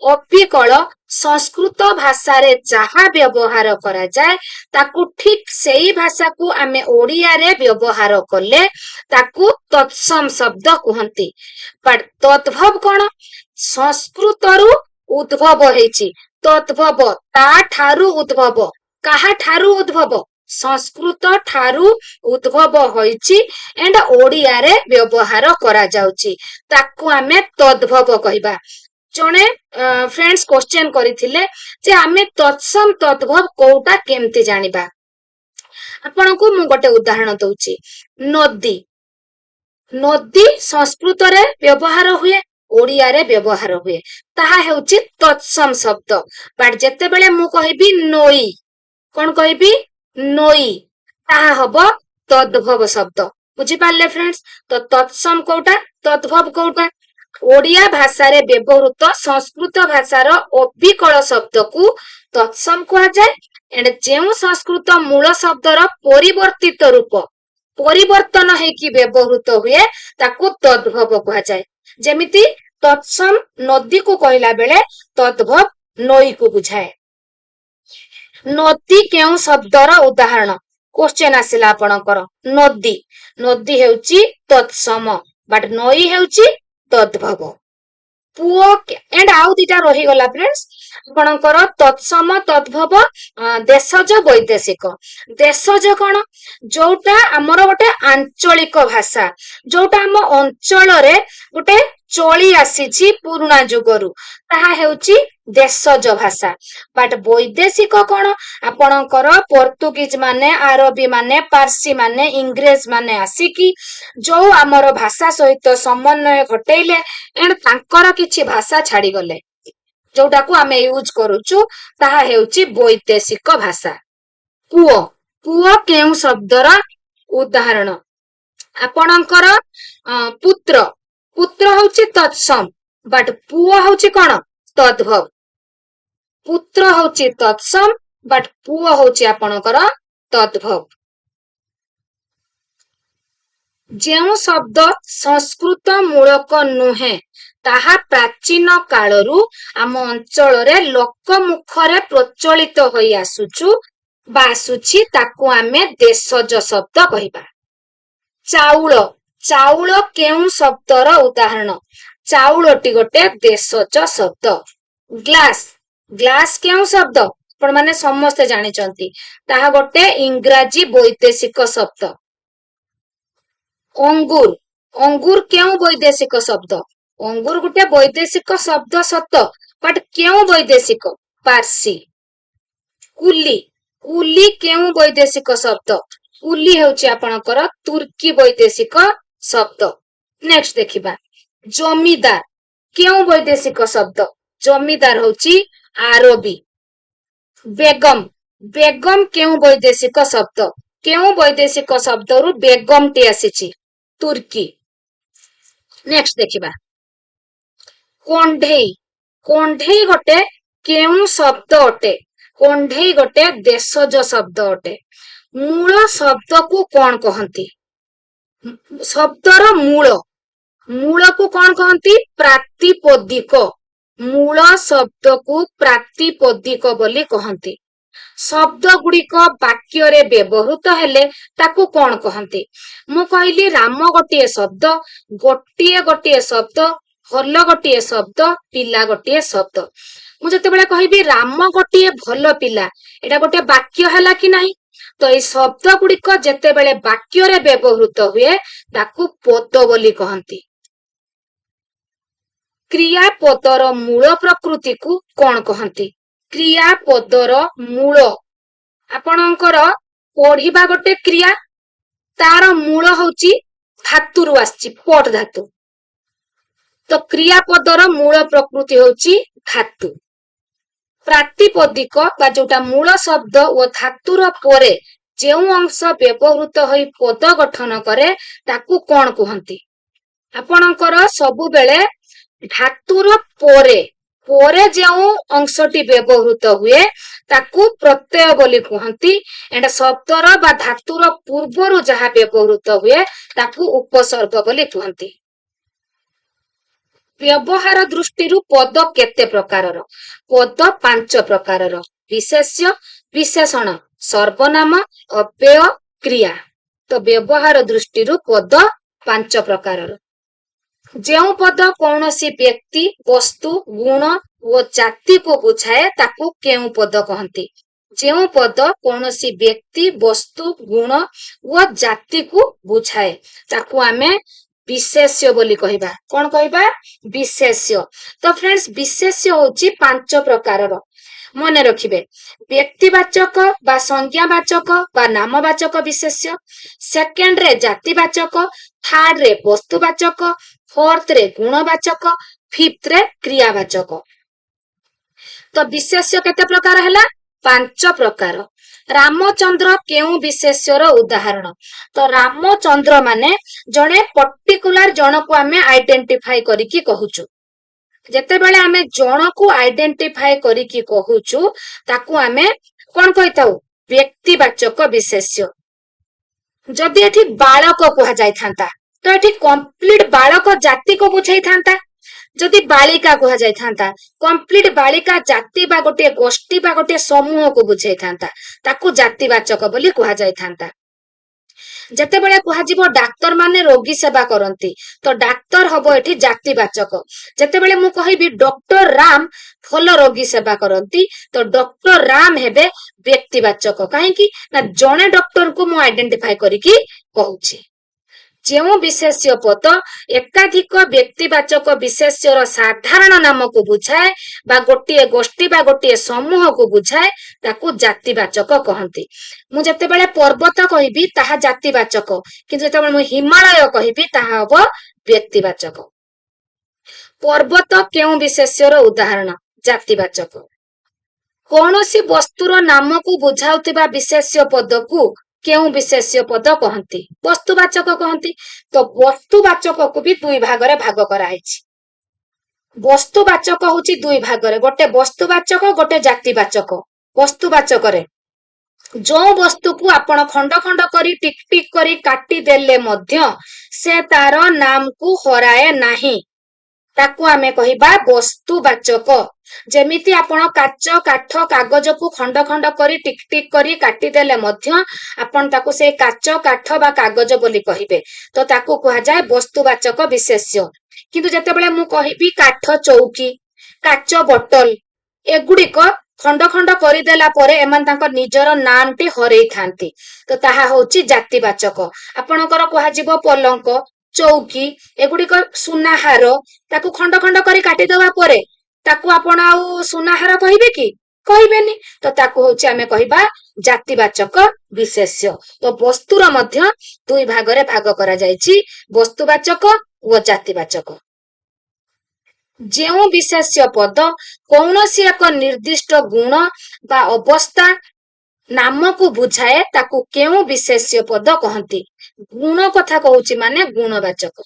ଅବିକଳ ସଂସ୍କୃତ ଭାଷାରେ ଯାହା ବ୍ୟବହାର କରାଯାଏ ତାକୁ ଠିକ ସେଇ ଭାଷାକୁ ଆମେ ଓଡିଆରେ ବ୍ୟବହାର କଲେ ତାକୁ ତତ୍ସମ ଶବ୍ଦ କୁହନ୍ତି। ବଟ୍ ତଦ୍ଭବ କଣ? ସଂସ୍କୃତରୁ ଉଦ୍ଭବ ହେଇଛି। ତଦ୍ଭବ ତା ଠାରୁ ଉଦ୍ଭବ, କାହା ଠାରୁ ଉଦ୍ଭବ? ସଂସ୍କୃତ ଠାରୁ ଉଦ୍ଭବ ହୋଇଛି ଏଣ୍ଡ ଓଡିଆରେ ବ୍ୟବହାର କରାଯାଉଛି, ତାକୁ ଆମେ ତଦ୍ଭବ କହିବା। ଜଣେ ଫ୍ରେଣ୍ଡସ୍ କ୍ୱେଶ୍ଚନ କରିଥିଲେ ଯେ ଆମେ ତତ୍ସମ ତଦ୍ଭବ କୋଉଟା କେମିତି ଜାଣିବା? ଆପଣଙ୍କୁ ମୁଁ ଗୋଟେ ଉଦାହରଣ ଦଉଛି। ନଦୀ, ନଦୀ ସଂସ୍କୃତରେ ବ୍ୟବହାର ହୁଏ, ଓଡିଆରେ ବ୍ୟବହାର ହୁଏ, ତାହା ହେଉଛି ତତ୍ସମ ଶବ୍ଦ। ବଟ୍ ଯେତେବେଳେ ମୁଁ କହିବି ନଈ, କଣ କହିବି? ନଈ, ତାହା ହବ ତଦ୍ଭବ ଶବ୍ଦ। ବୁଝିପାରିଲେ ଫ୍ରେଣ୍ଡସ୍? ତ ତତ୍ସମ କୋଉଟା, ତଦ୍ଭବ କୋଉଟା? ଓଡିଆ ଭାଷାରେ ବ୍ୟବହୃତ ସଂସ୍କୃତ ଭାଷାର ଅବିକଳ ଶବ୍ଦକୁ ତତ୍ସମ କୁହାଯାଏ ଏଣ୍ଡ ଯେଉଁ ସଂସ୍କୃତ ମୂଳ ଶବ୍ଦର ପରିବର୍ତ୍ତିତ ରୂପ ପରିବର୍ତ୍ତନ ହେଇକି ବ୍ୟବହୃତ ହୁଏ ତାକୁ ତଦ୍ଭବ କୁହାଯାଏ। ଯେମିତି ତତ୍ସମ ନଦୀକୁ କହିଲା ବେଳେ ତଦ୍ଭବ ନଈକୁ ବୁଝାଏ। ନଦୀ କେଉଁ ଶବ୍ଦର ଉଦାହରଣ? କ୍ୱେଶ୍ଚନ ଆସିଲା ଆପଣଙ୍କର। ନଦୀ, ନଦୀ ହେଉଛି ତତ୍ସମ ବଟ୍ ନଈ ହେଉଛି ତଦ୍ଭବ। ପୁଅ ଏଣ୍ଡ ଆଉ ଦିଟା ରହିଗଲା ଫ୍ରେଣ୍ଡସ୍ ଆପଣଙ୍କର ତତ୍ସମ, ତଦ୍ଭବ, ଦେଶଜ, ବୈଦେଶିକ। ଦେଶଜ କଣ? ଯୋଉଟା ଆମର ଗୋଟେ ଆଞ୍ଚଳିକ ଭାଷା, ଯୋଉଟା ଆମ ଅଞ୍ଚଳରେ ଗୋଟେ ଚଳି ଆସିଛି ପୁରୁଣା ଯୁଗରୁ, ତାହା ହେଉଛି ଦେଶଜ ଭାଷା। ବଟ୍ ବୈଦେଶିକ କଣ? ଆପଣଙ୍କର ପର୍ତ୍ତୁଗୀଜ ମାନେ, ଆରବୀ ମାନେ, ପାର୍ସୀ ମାନେ, ଇଂରେଜ ମାନେ ଆସିକି ଯୋଉ ଆମର ଭାଷା ସହିତ ସମନ୍ୱୟ ଘଟେଇଲେ ଏଣ୍ଡ ତାଙ୍କର କିଛି ଭାଷା ଛାଡିଗଲେ, ଯୋଉଟାକୁ ଆମେ ୟୁଜ କରୁଛୁ ତାହା ହେଉଛି ବୈଦେଶିକ ଭାଷା। ପୁଅ, ପୁଅ କେଉଁ ଶବ୍ଦର ଉଦାହରଣ? ଆପଣଙ୍କର ପୁତ୍ର, ପୁତ୍ର ହଉଛି ତତ୍ସମ ବଟ୍ ପୁଅ ହଉଛି କଣ? ତଦ୍ଭବ। ପୁତ୍ର ହଉଛି ତତ୍ସମ ବଟ୍ ପୁଅ ହଉଛି ଆପଣଙ୍କର ତଦ୍ଭବ। ଯେଉଁ ଶବ୍ଦ ସଂସ୍କୃତ ମୂଳକ ନୁହେଁ ତାହା ପ୍ରାଚୀନ କାଳରୁ ଆମ ଅଞ୍ଚଳରେ ଲୋକମୁଖରେ ପ୍ରଚଳିତ ହୋଇ ଆସୁଛୁ ବା ଆସୁଛି ତାକୁ ଆମେ ଦେଶଜ ଶବ୍ଦ କହିବା। ଚାଉଳ, ଚାଉଳ କେଉଁ ଶବ୍ଦର ଉଦାହରଣ? ଚାଉଳଟି ଗୋଟେ ଦେଶଜ ଶବ୍ଦ। ଗ୍ଲାସ, ଗ୍ଲାସ କେଉଁ ଶବ୍ଦ? ଆପଣ ମାନେ ସମସ୍ତେ ଜାଣିଛନ୍ତି, ତାହା ଗୋଟେ ଇଂରାଜୀ ବୈଦେଶିକ ଶବ୍ଦ। ଅଙ୍ଗୁର, ଅଙ୍ଗୁର କେଉଁ ବୈଦେଶିକ ଶବ୍ଦ? अंगूर गोटे वैदेशिक शब्द सत, बट क्यों वैदेशिक? पारसी। कुली, कुली क्यों वैदेशिक शब्द? कुली हेउची आपणकर तुर्की वैदेशिक शब्द। नेक्स्ट देखिबा जमीदार क्यों वैदेशिक शब्द? जमीदार होची आरबी। बेगम, बेगम क्यों वैदेशिक शब्द? क्यों वैदेशिक शब्द रु बेगम टी आसीची? तुर्की। नेक्स्ट देखिबा कोंढेई, कोंढेई गोटे केउ शब्द अटे? कोंढेई गोटे देशज शब्द अटे। मूल शब्द को कौन कहती? शब्दर मूल, मूल को कौन कहती? प्रातिपदिक। मूल शब्द को प्रातिपदिक बोली कहती। शब्द गुड़िक वाक्य रे व्यवहृत हेले ताकू कौन कहती? मु कहली राम गोटे शब्द, गोटे गोटे शब्द, भल गोटे शब्द, पिला गोटे शब्द। मु जतेबेले कहबी राम गोटे भल पिला, एटा गोटे वाक्य हैला कि नहीं? तो ये शब्द गुड़िक जेतेबेले वाक्य रे व्यवहृत हुए ताकू पद बोली कहती। क्रियापदर मूल प्रकृति को कौन कहती? क्रियापदर मूल, आपणकर पढ़िबा गोटे क्रिया, तार मूल होची धातु रु आसी, पट धातु। तो क्रियापदर मूल प्रकृति होची धातु। प्रातिपदिक बा जोटा मूल शब्द ओ धातुर परे जेउ अंश व्यवहृत होई पद गठन करे ताकू कौन कहती? आपणकर सबु बेले धातुर परे परे जेउ अंशटी व्यवहृत हुए ताकू प्रत्यय बोली कहती। एंड शब्दर बा धातुर पूर्वरु जहा व्यवहृत हुए ताकू उपसर्ग बोली कहती। व्यवहार दृष्टि पद केते प्रकारर? पद 5 प्रकारर। विशेष्य, विशेषण, सर्वनाम, अव्यय, क्रिया। तो व्यवहार दृष्टि पद 5 प्रकारर। जेउ पद कौनसी व्यक्ति, वस्तु, गुण व जाति को बुझाए ताकू केउ पद कहती? जेउ पद कौनसी व्यक्ति, वस्तु, गुण व जाति को बुझाए ताकू आमे विशेष्य बोली कहिबा। कौन कहिबा? विशेष्य। तो फ्रेंड्स विशेष्य होची 5 प्रकारर। मने रखिबे व्यक्तिवाचक बा संज्ञावाचक बा नामवाचक विशेष्य, सेकेंड रे जातिवाचक, थर्ड रे वस्तुवाचक, फोर्थ रे गुणवाचक, फिफ्थ रे क्रियावाचक। तो विशेष्य केते प्रकार हैला? 5 प्रकार। रामचंद्र केउ विशेष्यर उदाहरण? तो रामचंद्र माने जणे पर्टिकुलर जन को आमे आइडेंटिफाई करिकी कहूचु। जेतेबेले आमे जन को आइडेंटिफाई करिकी कहूचु ताकू आमे कोन कहिताउ? व्यक्तिवाचक विशेष्य। जदि एठी बालक कहा जाय थांता तो एठी कंप्लीट बालक जाति को बुझाई थांता। जदि बालिका कहा जाय थांता कंप्लीट बालिका जाति बा गोटे गोष्ठी बा गोटे समूह को बुझाई थांता, ताकू जातिवाचक बोली कहा जाय थांता। जेतेबेले कहा जीवो डाक्टर माने रोगी सेवा करंती तो डाक्टर हबो एठी जातिवाचक। जेतेबेले मु कहिबी डॉक्टर राम भल रोगी सेवा करंती तो डॉक्टर राम हेबे व्यक्तिवाचक। काहेकि ना जणे डॉक्टर को मु आइडेंटिफाई करिकी कहूची। जेउ विशेष्य पद एकाधिक व्यक्तिवाचक विशेष्यर साधारण नाम को बुझाए बा गोटे गोष्ठी बा गोटे समूह को बुझाए ताकू जातिवाचक कहती। मु जेतेबेले पर्वत कहिबी ताहा जातिवाचक, किंतु जेतेबेले मु हिमालय कहिबी ताहा हबो व्यक्तिवाचक। पर्वत केउ विशेष्यर उदाहरण? जातिवाचक। कौनसी वस्तुर नाम को बुझाउथिबा विशेष्य पद को केउ विशेष्य पद कहती? वस्तुवाचक कहती। तो वस्तुवाचक को भी दुई भाग रे भाग कराइछि। वस्तुवाचक होची दुई भाग रे, गोटे वस्तुवाचक गोटे जातिवाचक। वस्तुवाचक रे जो वस्तु को आपण खंड खंड करी टिक टिक करी काटी देले मध्य से तार नाम को हराए नाही, ताकू आमे कहिबा वस्तुवाचक। जेमिति आपण काच काठ कागज को खंड खंड करी टिक टिक करी काटी देले मध्य आपण ताकू से काच काठ बा कागज बोली कहिबे तो ताकू कहा जाय वस्तुवाचक विशेष्य। किंतु जेतेबेले मु कहिबी काठ चौकी, काच बोतल, एगुड़िक खंड खंड करिदेला परे एमान तांकर निजर नामटी हरई थांती तो ताहा होची जातिवाचक। आपणकर कहा जीवो पलंक, ଚୌକି ଏଗୁଡିକ ସୁନାହାର ତାକୁ ଖଣ୍ଡ ଖଣ୍ଡ କରି କାଟିଦବା ପରେ ତାକୁ ଆପଣ ଆଉ ସୁନାହାର କହିବେ କି? କହିବେନି। ତ ତାକୁ ହଉଛି ଆମେ କହିବା ଜାତିବାଚକ ବିଶେଷ୍ୟ। ତ ବସ୍ତୁର ମଧ୍ୟ ଦୁଇ ଭାଗରେ ଭାଗ କରାଯାଇଛି, ବସ୍ତୁବାଚକ ଓ ଜାତିବାଚକ। ଯେଉଁ ବିଶେଷ୍ୟ ପଦ କୌଣସି ଏକ ନିର୍ଦ୍ଦିଷ୍ଟ ଗୁଣ ବା ଅବସ୍ଥା ନାମକୁ ବୁଝାଏ ତାକୁ କେଉଁ ବିଶେଷ୍ୟ ପଦ କହନ୍ତି? ଗୁଣ କଥା କହୁଛି ମାନେ ଗୁଣବାଚକ।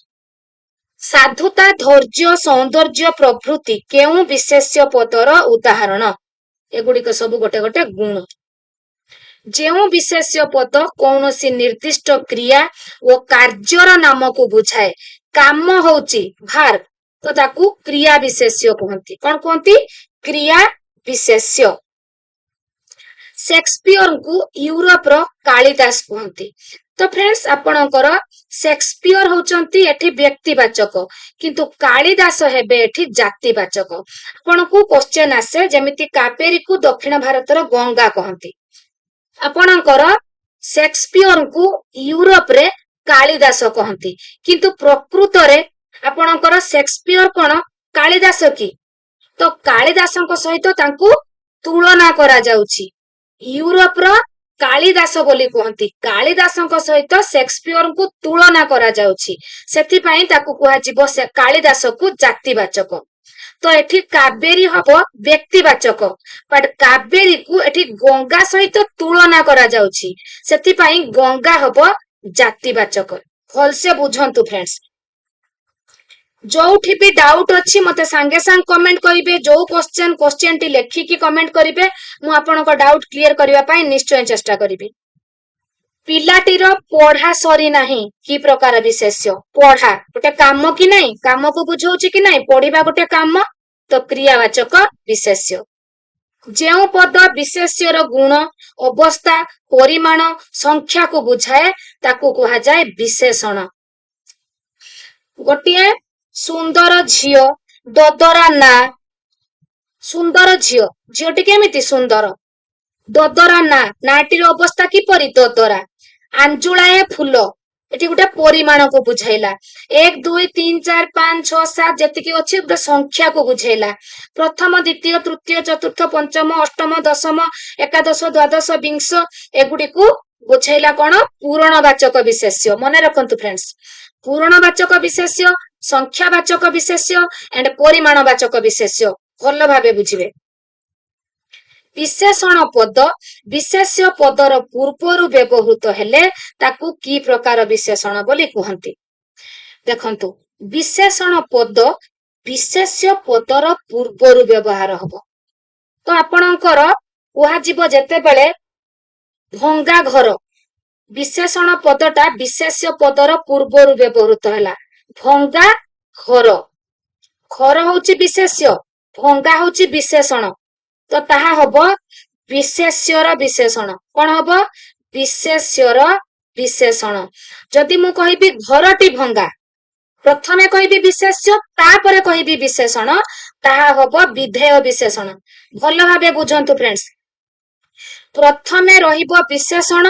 ସାଧୁତା, ଧୈର୍ଯ୍ୟ, ସୌନ୍ଦର୍ଯ୍ୟ ପ୍ରଭୃତି କେଉଁ ବିଶେଷ୍ୟ ପଦର ଉଦାହରଣ? ଏଗୁଡିକ ସବୁ ଗୋଟେ ଗୋଟେ ଗୁଣ। ଯେଉଁ ବିଶେଷ୍ୟ ପଦ କୌଣସି ନିର୍ଦ୍ଦିଷ୍ଟ କ୍ରିୟା ଓ କାର୍ଯ୍ୟର ନାମକୁ ବୁଝାଏ, କାମ ହଉଛି ଭାର୍ବ, ତ ତାକୁ କ୍ରିୟା ବିଶେଷ୍ୟ କୁହନ୍ତି। କଣ କୁହନ୍ତି? କ୍ରିୟା ବିଶେଷ୍ୟ। ସେକ୍ସପିୟରଙ୍କୁ ୟୁରୋପର କାଳିଦାସ କୁହନ୍ତି। ତ ଫ୍ରେଣ୍ଡସ୍ ଆପଣଙ୍କର ସେକ୍ସପିୟର ହଉଛନ୍ତି ଏଠି ବ୍ୟକ୍ତିବାଚକ, କିନ୍ତୁ କାଳିଦାସ ହେବେ ଏଠି ଜାତିବାଚକ। ଆପଣଙ୍କୁ କ୍ୱେଶ୍ଚନ ଆସେ ଯେମିତି କାବେରୀକୁ ଦକ୍ଷିଣ ଭାରତର ଗଙ୍ଗା କହନ୍ତି। ଆପଣଙ୍କର ସେକ୍ସପିୟରଙ୍କୁ ୟୁରୋପରେ କାଳିଦାସ କହନ୍ତି, କିନ୍ତୁ ପ୍ରକୃତରେ ଆପଣଙ୍କର ସେକ୍ସପିୟର କଣ କାଳିଦାସ କି? ତ କାଳିଦାସଙ୍କ ସହିତ ତାଙ୍କୁ ତୁଳନା କରାଯାଉଛି। ୟୁରୋପର କାଳିଦାସ ବୋଲି କୁହନ୍ତି, କାଳିଦାସଙ୍କ ସହିତ ସେକ୍ସପିୟରଙ୍କୁ ତୁଳନା କରାଯାଉଛି, ସେଥିପାଇଁ ତାକୁ କୁହାଯିବ କାଳିଦାସକୁ ଜାତିବାଚକ। ତ ଏଠି କାବେରୀ ହବ ବ୍ୟକ୍ତିବାଚକ, ବଟ କାବେରୀକୁ ଏଠି ଗଙ୍ଗା ସହିତ ତୁଳନା କରାଯାଉଛି, ସେଥିପାଇଁ ଗଙ୍ଗା ହବ ଜାତିବାଚକ। ଭଲସେ ବୁଝନ୍ତୁ ଫ୍ରେଣ୍ଡସ୍। ଯୋଉଠି ବି ଡାଉଟ୍ ଅଛି ମତେ ସାଙ୍ଗେ ସାଙ୍ଗେ କମେଣ୍ଟ କରିବେ। ଯୋଉ କ୍ୱେଶ୍ଚନଟି ଲେଖିକି କମେଣ୍ଟ କରିବେ, ମୁଁ ଆପଣଙ୍କ ଡାଉଟ୍ କ୍ଲିୟର କରିବା ପାଇଁ ନିଶ୍ଚୟ ଚେଷ୍ଟା କରିବି। ପିଲାଟିର ପଢା ସରି ନାହିଁ କି ପ୍ରକାର ବିଶେଷ୍ୟ? ପଢା ଗୋଟେ କାମ କି ନାହିଁ? କାମକୁ ବୁଝଉଛି କି ନାହିଁ? ପଢିବା ଗୋଟେ କାମ, ତ କ୍ରିୟାବାଚକ ବିଶେଷ୍ୟ। ଯେଉଁ ପଦ ବିଶେଷ୍ୟର ଗୁଣ, ଅବସ୍ଥା, ପରିମାଣ, ସଂଖ୍ୟାକୁ ବୁଝାଏ ତାକୁ କୁହାଯାଏ ବିଶେଷଣ। ଗୋଟିଏ ସୁନ୍ଦର ଝିଅ, ଦଦରା ନା। ସୁନ୍ଦର ଝିଅ, ଝିଅଟି କେମିତି ସୁନ୍ଦର? ଦଦରା ନା, ନାଟିର ଅବସ୍ଥା କିପରି? ଦଦରା। ଆଞ୍ଜୁଳାଏ ଫୁଲ, ଏଠି ଗୋଟେ ପରିମାଣକୁ ବୁଝେଇଲା। 1 2 3 4 5 6 7 ଯେତିକି ଅଛି ଗୋଟେ ସଂଖ୍ୟାକୁ ବୁଝେଇଲା। ପ୍ରଥମ, ଦ୍ୱିତୀୟ, ତୃତୀୟ, ଚତୁର୍ଥ, ପଞ୍ଚମ, ଅଷ୍ଟମ, ଦଶମ, ଏକାଦଶ, ଦ୍ୱାଦଶ, ବିଂଶ ଏଗୁଡିକୁ ବୁଝେଇଲା କଣ? ପୂରଣବାଚକ ବିଶେଷ୍ୟ। ମନେ ରଖନ୍ତୁ ଫ୍ରେଣ୍ଡସ୍, ପୂରଣବାଚକ ବିଶେଷ୍ୟ, ସଂଖ୍ୟାବାଚକ ବିଶେଷ୍ୟ ଏଣ୍ଡ ପରିମାଣବାଚକ ବିଶେଷ୍ୟ। ଭଲ ଭାବେ ବୁଝିବେ। ବିଶେଷଣ ପଦ ବିଶେଷ୍ୟ ପଦର ପୂର୍ବରୁ ବ୍ୟବହୃତ ହେଲେ ତାକୁ କି ପ୍ରକାର ବିଶେଷଣ ବୋଲି କୁହନ୍ତି? ଦେଖନ୍ତୁ, ବିଶେଷଣ ପଦ ବିଶେଷ୍ୟ ପଦର ପୂର୍ବରୁ ବ୍ୟବହାର ହବ। ତ ଆପଣଙ୍କର କୁହାଯିବ ଯେତେବେଳେ ଭଙ୍ଗା ଘର, ବିଶେଷଣ ପଦଟା ବିଶେଷ୍ୟ ପଦର ପୂର୍ବରୁ ବ୍ୟବହୃତ ହେଲା। ଭଙ୍ଗା ଘର, ଘର ହଉଛି ବିଶେଷ୍ୟ, ଭଙ୍ଗା ହଉଛି ବିଶେଷଣ, ତ ତାହା ହବ ବିଶେଷ୍ୟର ବିଶେଷଣ। କଣ ହବ? ବିଶେଷ୍ୟର ବିଶେଷଣ। ଯଦି ମୁଁ କହିବି ଘରଟି ଭଙ୍ଗା, ପ୍ରଥମେ କହିବି ବିଶେଷ୍ୟ, ତାପରେ କହିବି ବିଶେଷଣ, ତାହା ହବ ବିଧେୟ ବିଶେଷଣ। ଭଲ ଭାବେ ବୁଝନ୍ତୁ ଫ୍ରେଣ୍ଡସ୍, ପ୍ରଥମେ ରହିବ ବିଶେଷଣ,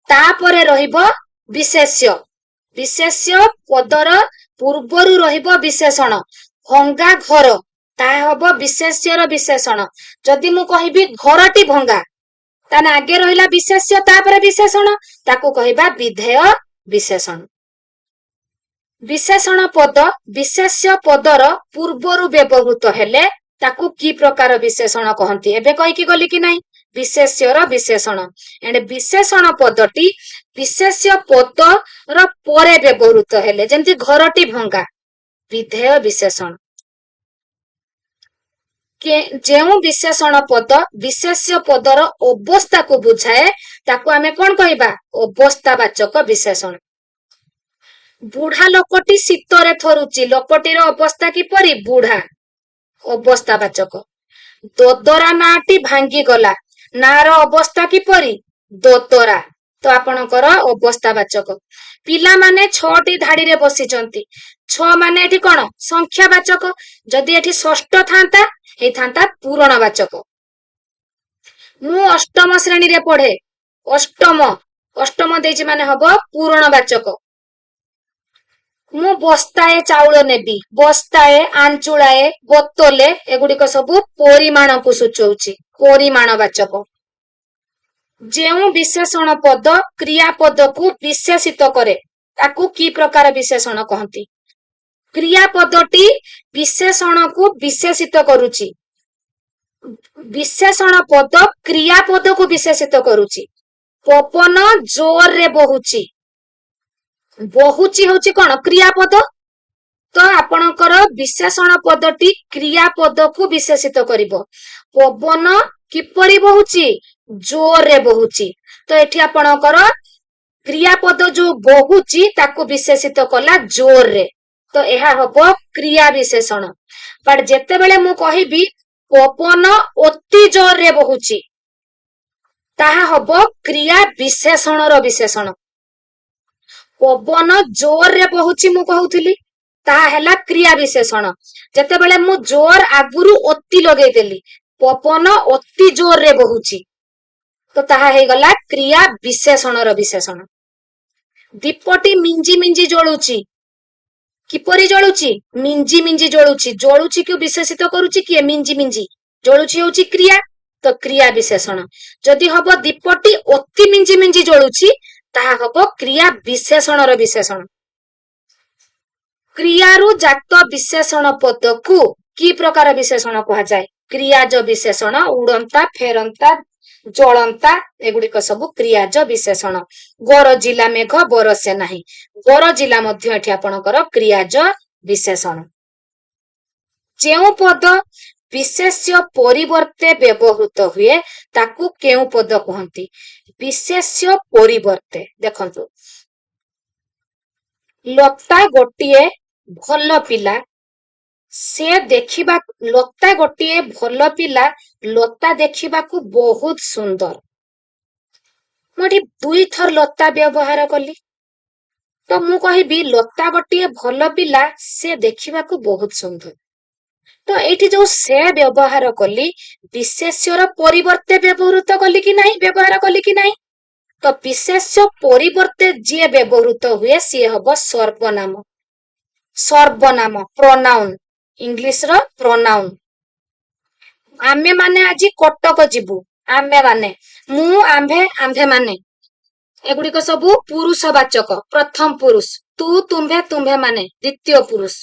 ତାପରେ ରହିବ ବିଶେଷ୍ୟ। ବିଶେଷ୍ୟ ପଦର ପୂର୍ବରୁ ରହିବ ବିଶେଷଣ। ଭଙ୍ଗା ଘର, ତାହା ହବ ବିଶେଷ୍ୟର ବିଶେଷଣ। ଯଦି ମୁଁ କହିବି ଘରଟି ଭଙ୍ଗା, ତାହେଲେ ଆଗେ ରହିଲା ବିଶେଷ୍ୟ, ତାପରେ ବିଶେଷଣ, ତାକୁ କହିବା ବିଧେୟ ବିଶେଷଣ। ବିଶେଷଣ ପଦ ବିଶେଷ୍ୟ ପଦର ପୂର୍ବରୁ ବ୍ୟବହୃତ ହେଲେ ତାକୁ କି ପ୍ରକାର ବିଶେଷଣ କହନ୍ତି? ଏବେ କହିକି ଗଲି କି ନାହିଁ? ବିଶେଷ୍ୟର ବିଶେଷଣ। ଏଣ୍ଡ ବିଶେଷଣ ପଦଟି ବିଶେଷ୍ୟ ପଦର ପରେ ବ୍ୟବହୃତ ହେଲେ, ଯେମିତି ଘରଟି ଭଙ୍ଗା, ବିଧେୟ ବିଶେଷଣ। ଯେଉଁ ବିଶେଷଣ ପଦ ବିଶେଷ୍ୟ ପଦର ଅବସ୍ଥାକୁ ବୁଝାଏ ତାକୁ ଆମେ କଣ କହିବା? ଅବସ୍ଥାବାଚକ ବିଶେଷଣ। ବୁଢା ଲୋକଟି ଶୀତରେ ଥରୁଛି, ଲୋକଟିର ଅବସ୍ଥା କିପରି? ବୁଢା, ଅବସ୍ଥାବାଚକ। ଦଦରା ନାଟି ଭାଙ୍ଗିଗଲା, ନାର ଅବସ୍ଥା କିପରି? ଦଦରା, ତ ଆପଣଙ୍କର ଅବସ୍ଥାବାଚକ। ପିଲାମାନେ 6ଟି ଧାଡିରେ ବସିଛନ୍ତି, 6 ମାନେ ଏଠି କଣ? ସଂଖ୍ୟାବାଚକ। ଯଦି ଏଠି ଷଷ୍ଠ ଥାନ୍ତା ହେଇଥାନ୍ତା ପୂରଣବାଚକ। ମୁଁ ଅଷ୍ଟମ ଶ୍ରେଣୀରେ ପଢେ, ଅଷ୍ଟମ, ଅଷ୍ଟମ ଦେଇଛି ମାନେ ହବ ପୂରଣବାଚକ। ମୁଁ ବସ୍ତାଏ ଚାଉଳ ନେବି, ବସ୍ତାଏ, ଆଞ୍ଚୁଳାଏ, ବୋତଲେ ଏଗୁଡିକ ସବୁ ପରିମାଣକୁ ସୂଚଉଛି, ପରିମାଣବାଚକ। ଯେଉଁ ବିଶେଷଣ ପଦ କ୍ରିୟାପଦକୁ ବିଶେଷିତ କରେ ତାକୁ କି ପ୍ରକାର ବିଶେଷଣ କହନ୍ତି? କ୍ରିୟାପଦଟି ବିଶେଷଣକୁ ବିଶେଷିତ କରୁଛି। ବିଶେଷଣ ପଦ କ୍ରିୟାପଦକୁ ବିଶେଷିତ କରୁଛି। ପବନ ଜୋରରେ ବହୁଛି, ବହୁଛି ହଉଛି କଣ? କ୍ରିୟାପଦ। ତ ଆପଣଙ୍କର ବିଶେଷଣ ପଦଟି କ୍ରିୟାପଦକୁ ବିଶେଷିତ କରିବ। ପବନ କିପରି ବହୁଛି? ଜୋରରେ ବହୁଛି। ତ ଏଠି ଆପଣଙ୍କର କ୍ରିୟାପଦ ଯୋଉ ବହୁଛି ତାକୁ ବିଶେଷିତ କଲା ଜୋରରେ, ତ ଏହା ହବ କ୍ରିୟା ବିଶେଷଣ। ବଟ୍ ଯେତେବେଳେ ମୁଁ କହିବି ପବନ ଅତି ଜୋରରେ ବହୁଛି, ତାହା ହବ କ୍ରିୟା ବିଶେଷଣର ବିଶେଷଣ। ପବନ ଜୋରରେ ବହୁଛି ମୁଁ କହୁଥିଲି, ତାହା ହେଲା କ୍ରିୟା ବିଶେଷଣ। ଯେତେବେଳେ ମୁଁ ଜୋର ଆଗରୁ ଅତି ଲଗେଇଦେଲି, ପବନ ଅତି ଜୋରରେ ବହୁଛି, ତ ତାହା ହେଇଗଲା କ୍ରିୟା ବିଶେଷଣର ବିଶେଷଣ। ଦୀପଟି ମିଞ୍ଜି ମିଞ୍ଜି ଜଳୁଛି, କିପରି ଜଳୁଛି? ମିଞ୍ଜି ମିଞ୍ଜି ଜଳୁଛି। ଜଳୁଛି କୁ ବିଶେଷିତ କରୁଛି କିଏ? ମିଞ୍ଜି ମିଞ୍ଜି। ଜଳୁଛି ହଉଛି କ୍ରିୟା, ତ କ୍ରିୟା ବିଶେଷଣ। ଯଦି ହବ ଦୀପଟି ଅତି ମିଞ୍ଜି ମିଞ୍ଜି ଜଳୁଛି, ତାହା ହବ କ୍ରିୟା ବିଶେଷଣର ବିଶେଷଣ। କ୍ରିୟାରୁ ଜାତ ବିଶେଷଣ ପଦକୁ କି ପ୍ରକାର ବିଶେଷଣ କୁହାଯାଏ? କ୍ରିୟାଜ ବିଶେଷଣ, ଉଡନ୍ତା, ଫେରନ୍ତା, ଜଳନ୍ତା ଏଗୁଡିକ ସବୁ କ୍ରିୟାଜ ବିଶେଷଣ। ଗରଜିଲା ମେଘ ବରସେ ନାହିଁ, ଗରଜିଲା ମଧ୍ୟ ଏଠି ଆପଣଙ୍କର କ୍ରିୟାଜ ବିଶେଷଣ। ଯେଉଁ ପଦ ବିଶେଷ୍ୟ ପରିବର୍ତ୍ତେ ବ୍ୟବହୃତ ହୁଏ ତାକୁ କେଉଁ ପଦ କୁହନ୍ତି? ବିଶେଷ୍ୟ ପରିବର୍ତ୍ତେ। ଦେଖନ୍ତୁ, ଲତା ଗୋଟିଏ ଭଲ ପିଲା, ସେ ଦେଖିବା, ଲତା ଗୋଟିଏ ଭଲ ପିଲା, ଲତା ଦେଖିବାକୁ ବହୁତ ସୁନ୍ଦର। ମୁଁ ଏଠି 2 ଥର ଲତା ବ୍ୟବହାର କଲି, ତ ମୁଁ କହିବି ଲତା ଗୋଟିଏ ଭଲ ପିଲା, ସେ ଦେଖିବାକୁ ବହୁତ ସୁନ୍ଦର। ତ ଏଇଠି ଯୋଉ ସେ ବ୍ୟବହାର କଲି, ବିଶେଷ୍ୟର ପରିବର୍ତ୍ତେ ବ୍ୟବହୃତ କଲି କି ନାହିଁ, ବ୍ୟବହାର କଲି କି ନାହିଁ? ତ ବିଶେଷ୍ୟ ପରିବର୍ତ୍ତେ ଯିଏ ବ୍ୟବହୃତ ହୁଏ ସିଏ ହବ ସର୍ବନାମ। ସର୍ବନାମ, ପ୍ରୋନାଉନ, ଇଂଲିଶର ପ୍ରୋନାଉନ। ଆମେ ମାନେ ଆଜି କଟକ ଯିବୁ, ଆମେ ମାନେ, ମୁଁ, ଆମ୍ଭେ, ଆମ୍ଭେମାନେ ଏଗୁଡିକ ସବୁ ପୁରୁଷବାଚକ, ପ୍ରଥମ ପୁରୁଷ। ତୁ, ତୁମ୍ଭେ, ତୁମ୍ଭେମାନେ ଦ୍ୱିତୀୟ ପୁରୁଷ।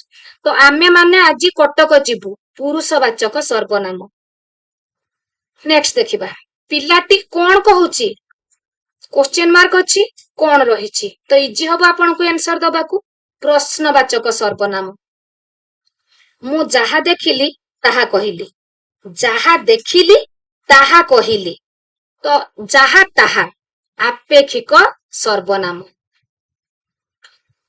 ତ ଆମେ ମାନେ ଆଜି କଟକ ଯିବୁ, ପୁରୁଷବାଚକ ସର୍ବନାମ। ନେକ୍ସଟ ଦେଖିବା, ପିଲାଟି କଣ କହୁଛି? କ୍ୱେଶ୍ଚନ ମାର୍କ ଅଛି, କଣ ରହିଛି, ତ ଇଜି ହବ ଆପଣଙ୍କୁ ଆନ୍ସର ଦବାକୁ। ପ୍ରଶ୍ନବାଚକ ସର୍ବନାମ। ମୁଁ ଯାହା ଦେଖିଲି ତାହା କହିଲି, ଯାହା ଦେଖିଲି ତାହା କହିଲି, ତ ଯାହା ତାହା ଆପେକ୍ଷିକ ସର୍ବନାମ।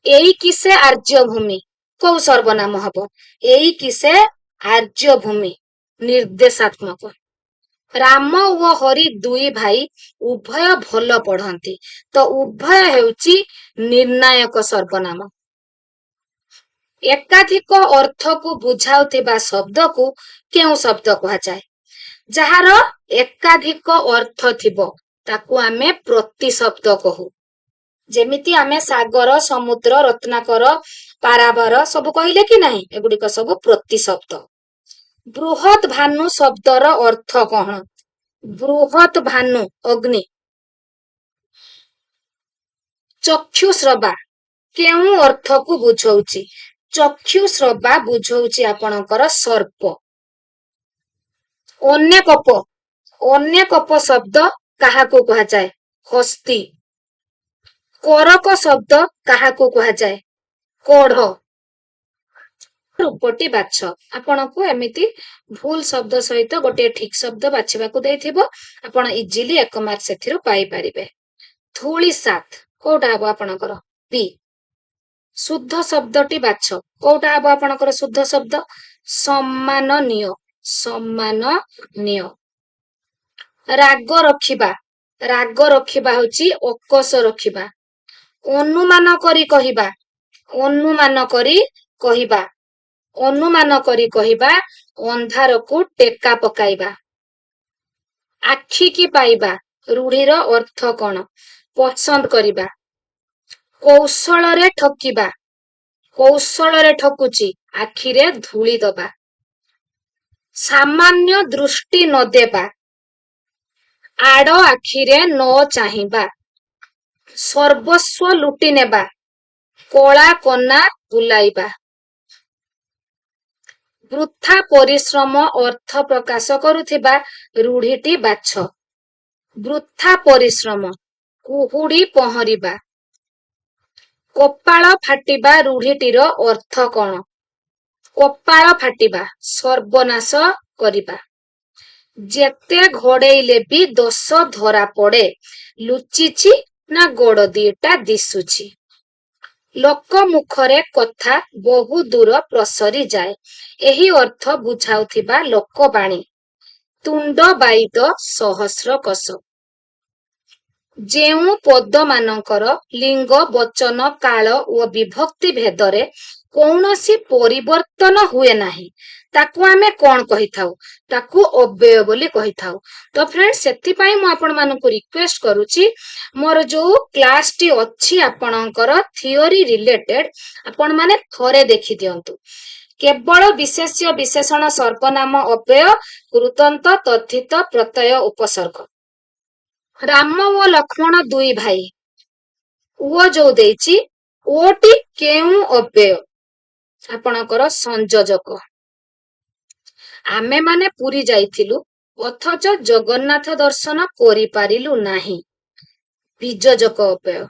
ଏଇ କିସେ ଆର୍ଯ୍ୟଭୂମି, କୋଉ ସର୍ବନାମ ହବ? ଏଇ କିସେ ଆର୍ଯ୍ୟଭୂମି, ନିର୍ଦ୍ଦେଶାତ୍ମକ। ରାମ ଓ ହରି 2 ଭାଇ, ଉଭୟ ଭଲ ପଢନ୍ତି, ତ ଉଭୟ ହେଉଛି ନିର୍ଣ୍ଣାୟକ ସର୍ବନାମ। ଏକାଧିକ ଅର୍ଥକୁ ବୁଝାଉଥିବା ଶବ୍ଦକୁ କେଉଁ ଶବ୍ଦ କୁହାଯାଏ? ଯାହାର ଏକାଧିକ ଅର୍ଥ ଥିବ ତାକୁ ଆମେ ପ୍ରତିଶବ୍ଦ କହୁ। ଯେମିତି ଆମେ ସାଗର, ସମୁଦ୍ର, ରତ୍ନାକର, ପାରାବାର ସବୁ କହିଲେ କି ନାହିଁ, ଏଗୁଡିକ ସବୁ ପ୍ରତିଶବ୍ଦ। ବୃହତ ଭାନୁ ଶବ୍ଦର ଅର୍ଥ କଣ? ବୃହତ ଭାନୁ, ଅଗ୍ନି। ଚକ୍ଷୁଶ୍ରବା କେଉଁ ଅର୍ଥକୁ ବୁଝଉଛି? ଚକ୍ଷୁଶ୍ରବା ବୁଝଉଛି ଆପଣଙ୍କର ସର୍ପ। ଅନେକପ, ଅନେକପ ଶବ୍ଦ କାହାକୁ କୁହାଯାଏ? ହସ୍ତି। କରକ ଶବ୍ଦ କାହାକୁ କୁହାଯାଏ? କଢ। ରୂପଟି ବାଛ। ଆପଣଙ୍କୁ ଏମିତି ଭୁଲ ଶବ୍ଦ ସହିତ ଗୋଟିଏ ଠିକ ଶବ୍ଦ ବାଛିବାକୁ ଦେଇଥିବ, ଆପଣ ଇଜିଲି 1 ମାର୍କ ସେଥିରୁ ପାଇପାରିବେ। ଧୂଳିସାତ କୋଉଟା ହବ ଆପଣଙ୍କର? ପି। ଶୁଦ୍ଧ ଶବ୍ଦଟି ବାଛ, କୋଉଟା ହବ ଆପଣଙ୍କର ଶୁଦ୍ଧ ଶବ୍ଦ? ସମ୍ମାନନୀୟ, ସମ୍ମାନନୀୟ। ରାଗ ରଖିବା, ରାଗ ରଖିବା ହଉଛି ଅକଶ ରଖିବା। ଅନୁମାନ କରି କହିବା, ଅନୁମାନ କରି କହିବା, ଅନୁମାନ କରି କହିବା, ଅନ୍ଧାରକୁ ଟେକା ପକାଇବା। ଆଖିକି ପାଇବା, ରୂଢିର ଅର୍ଥ କଣ? ପସନ୍ଦ କରିବା। କୌଶଳରେ ଠକିବା, କୌଶଳରେ ଠକୁଛି ଆଖିରେ ଧୂଳି ଦବା, ସାମାନ୍ୟ ଦୃଷ୍ଟି ନ ଦେବା, ଆଡ ଆଖିରେ ନ ଚାହିଁବା, ସର୍ବସ୍ୱ ଲୁଟି ନେବା, କଳା କନା ବୁଲାଇବା। ବୃଥା ପରିଶ୍ରମ ଅର୍ଥ ପ୍ରକାଶ କରୁଥିବା ରୂଢିଟି ବାଛ। ବୃଥା ପରିଶ୍ରମ, କୁହୁଡି ପହଁରିବା। କପାଳ ଫାଟିବା ରୂଢିଟିର ଅର୍ଥ କଣ? କପାଳ ଫାଟିବା, ସର୍ବନାଶ କରିବା। ଯେତେ ଘୋଡେଇଲେ ବି ଦୋଷ ଧରା ପଡେ, ଲୁଚିଛି ନା ଗୋଡ ଦିଟା ଦିଶୁଛି। ଲୋକ ମୁଖରେ କଥା ବହୁ ଦୂର ପ୍ରସରି ଯାଏ, ଏହି ଅର୍ଥ ବୁଝାଉଥିବା ଲୋକବାଣୀ। ତୁଣ୍ଡ ବାଇଦ ସହସ୍ର କୋଶ। ଯେଉଁ ପଦମାନଙ୍କର ଲିଙ୍ଗ, ବଚନ, କାଳ ଓ ବିଭକ୍ତି ଭେଦରେ କୌଣସି ପରିବର୍ତ୍ତନ ହୁଏ ନାହିଁ, ତାକୁ ଆମେ କଣ କହିଥାଉ? ତାକୁ ଅବ୍ୟୟ ବୋଲି କହିଥାଉ। ତ ଫ୍ରେଣ୍ଡ, ସେଥିପାଇଁ ମୁଁ ଆପଣମାନଙ୍କୁ ରିକ୍ୱେଷ୍ଟ କରୁଛି, ମୋର ଯୋଉ କ୍ଲାସଟି ଅଛି ଆପଣଙ୍କର ଥିଓରି ରିଲେଟେଡ, ଆପଣମାନେ ଥରେ ଦେଖି ଦିଅନ୍ତୁ। କେବଳ ବିଶେଷ୍ୟ ବିଶେଷଣ ସର୍ବନାମ ଅବ୍ୟୟ କୃତନ୍ତ ତଦ୍ଧିତ ପ୍ରତ୍ୟୟ ଉପସର୍ଗ। ରାମ ଓ ଲକ୍ଷ୍ମଣ ଦୁଇ ଭାଇ, ଓ ଯୋଉ ଦେଇଛି, ଓଟି କେଉଁ ଅବ୍ୟୟ? ଆପଣଙ୍କର ସଂଯୋଜକ। ଆମେ ମାନେ ପୁରୀ ଯାଇଥିଲୁ ଅଥଚ ଜଗନ୍ନାଥ ଦର୍ଶନ କରିପାରିଲୁ ନାହିଁ, ବିଯୋଜକ ଅବ୍ୟୟ।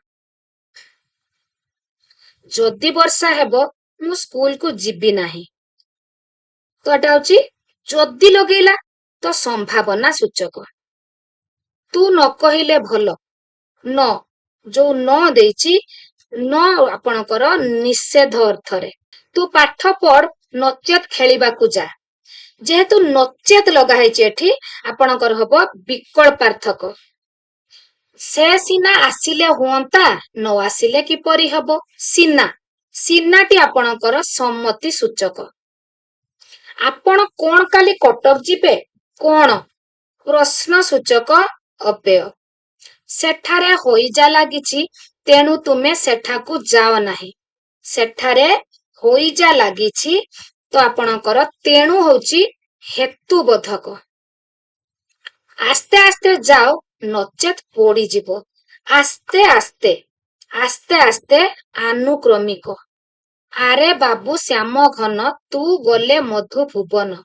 ଯଦି ବର୍ଷା ହେବ ମୁଁ ସ୍କୁଲକୁ ଯିବି ନାହିଁ, ତ ଏଟା ହଉଛି ଯଦି ଲଗେଇଲା ତ ସମ୍ଭାବନା ସୂଚକ। ତୁ ନ କହିଲେ ଭଲ, ନ ଯୋଉ ନ ଦେଇଛି, ନ ଆପଣଙ୍କର ନିଷେଧ ଅର୍ଥରେ। ତୁ ପାଠ ପଢ ନଚେତ ଖେଳିବାକୁ ଯା, ଯେହେତୁ ନଚେତ ଲଗା ହେଇଛି ଏଠି, ଆପଣଙ୍କର ହବ ବିକଳ୍ପାର୍ଥକ। ସେ ସିନା ଆସିଲେ ହୁଅନ୍ତା, ନ ଆସିଲେ କିପରି ହବ? ସିନା, ସିନାଟି ଆପଣଙ୍କର ସମ୍ମତି ସୂଚକ। ଆପଣ କଣ କାଲି କଟକ ଯିବେ? କଣ ପ୍ରଶ୍ନ ସୂଚକ ଅବ୍ୟୟ। ସେଠାରେ ହଇଜା ଲାଗିଛି ତେଣୁ ତୁମେ ସେଠାକୁ ଯାଅ ନାହିଁ, ସେଠାରେ ହଇଜା ଲାଗିଛି, ତ ଆପଣଙ୍କର ତେଣୁ ହଉଛି ହେତୁବୋଧକ। ଆସ୍ତେ ଆସ୍ତେ ଯାଅ ନଚେତ ପୋଡିଯିବ, ଆସ୍ତେ ଆସ୍ତେ, ଆସ୍ତେ ଆସ୍ତେ ଆନୁକ୍ରମିକ। ଆରେ ବାବୁ ଶ୍ୟାମ ଘନ, ତୁ ଗଲେ ମଧୁ ଭୁବନ।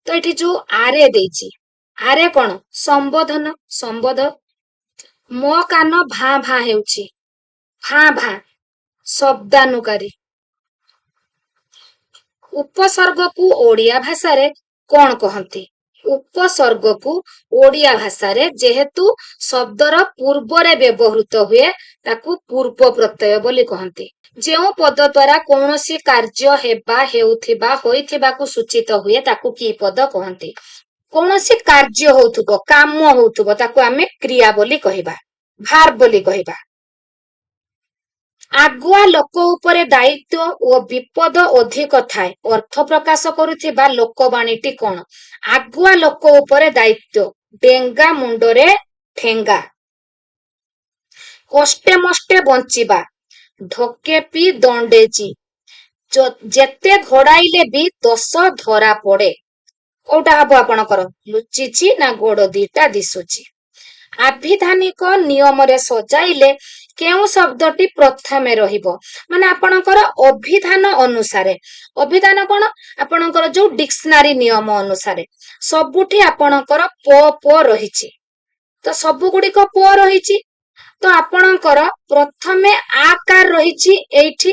ତ ଏଠି ଯୋଉ ଆରେ ଦେଇଛି, ଆରେ କଣ? ସମ୍ବୋଧନ, ସମ୍ବୋଧ। ମୋ କାନ ଭାଁ ଭାଁ ହେଉଛି, ଭାଁ ଭାଁ ଶବ୍ଦାନୁକାରୀ। ଉପସର୍ଗକୁ ଓଡିଆ ଭାଷାରେ କଣ କହନ୍ତି? ଉପସର୍ଗକୁ ଓଡିଆ ଭାଷାରେ ଯେହେତୁ ଶବ୍ଦର ପୂର୍ବରେ ବ୍ୟବହୃତ ହୁଏ, ତାକୁ ପୂର୍ବ ପ୍ରତ୍ୟୟ ବୋଲି କହନ୍ତି। ଯେଉଁ ପଦ ଦ୍ୱାରା କୌଣସି କାର୍ଯ୍ୟ ହେବା, ହେଉଥିବା, ହୋଇଥିବାକୁ ସୂଚିତ ହୁଏ, ତାକୁ କି ପଦ କହନ୍ତି? କୌଣସି କାର୍ଯ୍ୟ ହଉଥିବ, କାମ ହଉଥିବ, ତାକୁ ଆମେ କ୍ରିୟା ବୋଲି କହିବା, ଭାର୍ବ ବୋଲି କହିବା। ଆଗୁଆ ଲୋକ ଉପରେ ଦାୟିତ୍ୱ ଓ ବିପଦ ଅଧିକ ଥାଏ, ଅର୍ଥ ପ୍ରକାଶ କରୁଥିବା ଲୋକବାଣୀଟି କଣ? ଆଗୁଆ ଲୋକ ଉପରେ ଦାୟିତ୍ୱ, ଡେଙ୍ଗା ମୁଣ୍ଡରେ ଠେଙ୍ଗା। କଷ୍ଟେ ମଷ୍ଟେ ବଞ୍ଚିବା, ଢୋକେ ପି ଦଣ୍ଡେଚି। ଯେତେ ଘୋଡାଇଲେ ବି ଦୋଷ ଧରା ପଡେ, କୋଉଟା ହବ ଆପଣଙ୍କର? ଲୁଚିଛି ନା ଗୋଡ ଦିଟା ଦିଶୁଛି। ଆଭିଧାନିକ ନିୟମରେ ସଜାଇଲେ କେଉଁ ଶବ୍ଦଟି ପ୍ରଥମେ ରହିବ? ମାନେ ଆପଣଙ୍କର ଅଭିଧାନ ଅନୁସାରେ। ଅଭିଧାନ କଣ? ଆପଣଙ୍କର ଯୋଉ ଡିକ୍ସନାରୀ ନିୟମ ଅନୁସାରେ ସବୁଠି ଆପଣଙ୍କର ପ ପ ରହିଛି, ତ ସବୁ ଗୁଡିକ ପ ରହିଛି, ତ ଆପଣଙ୍କର ପ୍ରଥମେ ଆକାର ରହିଛି ଏଇଠି,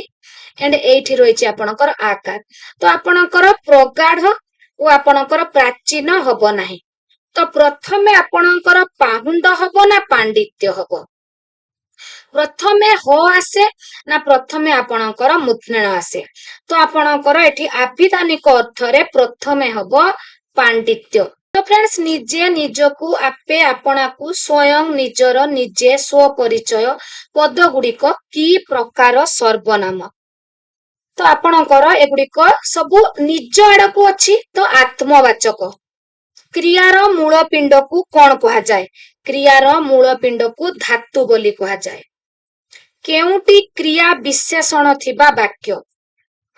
ଏଣ୍ଡ ଏଇଠି ରହିଛି ଆପଣଙ୍କର ଆକାର, ତ ଆପଣଙ୍କର ପ୍ରଗାଢ ଓ ଆପଣଙ୍କର ପ୍ରାଚୀନ ହବ ନାହିଁ। ତ ପ୍ରଥମେ ଆପଣଙ୍କର ପାହୁଣ୍ଡ ହବ ନା ପାଣ୍ଡିତ୍ୟ ହବ? ପ୍ରଥମେ ହ ଆସେ ନା ପ୍ରଥମେ ଆପଣଙ୍କର ମୂର୍ଧନ୍ୟ ଆସେ? ତ ଆପଣଙ୍କର ଏଠି ଆଭିଧାନିକ ଅର୍ଥରେ ପ୍ରଥମେ ହବ ପାଣ୍ଡିତ୍ୟ। ତ ଫ୍ରେଣ୍ଡସ୍, ନିଜେ ନିଜକୁ, ଆପେ ଆପଣାକୁ, ସ୍ୱୟଂ, ନିଜର, ନିଜେ, ସ୍ୱପରିଚୟ ପଦ ଗୁଡିକ କି ପ୍ରକାର ସର୍ବନାମ? ତ ଆପଣଙ୍କର ଏଗୁଡିକ ସବୁ ନିଜ ଆଡକୁ ଅଛି, ତ ଆତ୍ମବାଚକ। କ୍ରିୟାର ମୂଳ ପିଣ୍ଡକୁ କଣ କୁହାଯାଏ? କ୍ରିୟାର ମୂଳ ପିଣ୍ଡକୁ ଧାତୁ ବୋଲି କୁହାଯାଏ। କେଉଁଟି କ୍ରିୟା ବିଶେଷଣ ଥିବା ବାକ୍ୟ?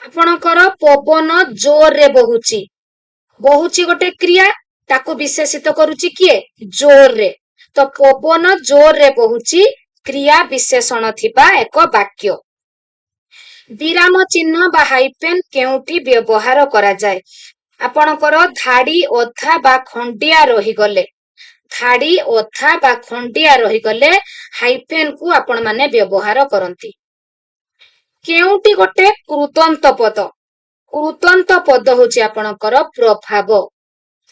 ଆପଣଙ୍କର ପବନ ଜୋରରେ ବହୁଛି, ବହୁଛି ଗୋଟେ କ୍ରିୟା, ତାକୁ ବିଶେଷିତ କରୁଛି କିଏ? ଜୋରରେ। ତ ପବନ ଜୋରରେ ବହୁଛି କ୍ରିୟା ବିଶେଷଣ ଥିବା ଏକ ବାକ୍ୟ। ବିରାମ ଚିହ୍ନ ବା ହାଇପେନ୍ କେଉଁଠି ବ୍ୟବହାର କରାଯାଏ? ଆପଣଙ୍କର ଧାଡି ଅଧା ବା ଖଣ୍ଡିଆ ରହିଗଲେ, ଧାଡି ଅଧା ବା ଖଣ୍ଡିଆ ରହିଗଲେ ହାଇପେନ୍ କୁ ଆପଣ ମାନେ ବ୍ୟବହାର କରନ୍ତି। କେଉଁଠି ଗୋଟେ କୃଦନ୍ତ ପଦ, କୃଦନ୍ତ ପଦ ହଉଛି ଆପଣଙ୍କର ପ୍ରଭାବ।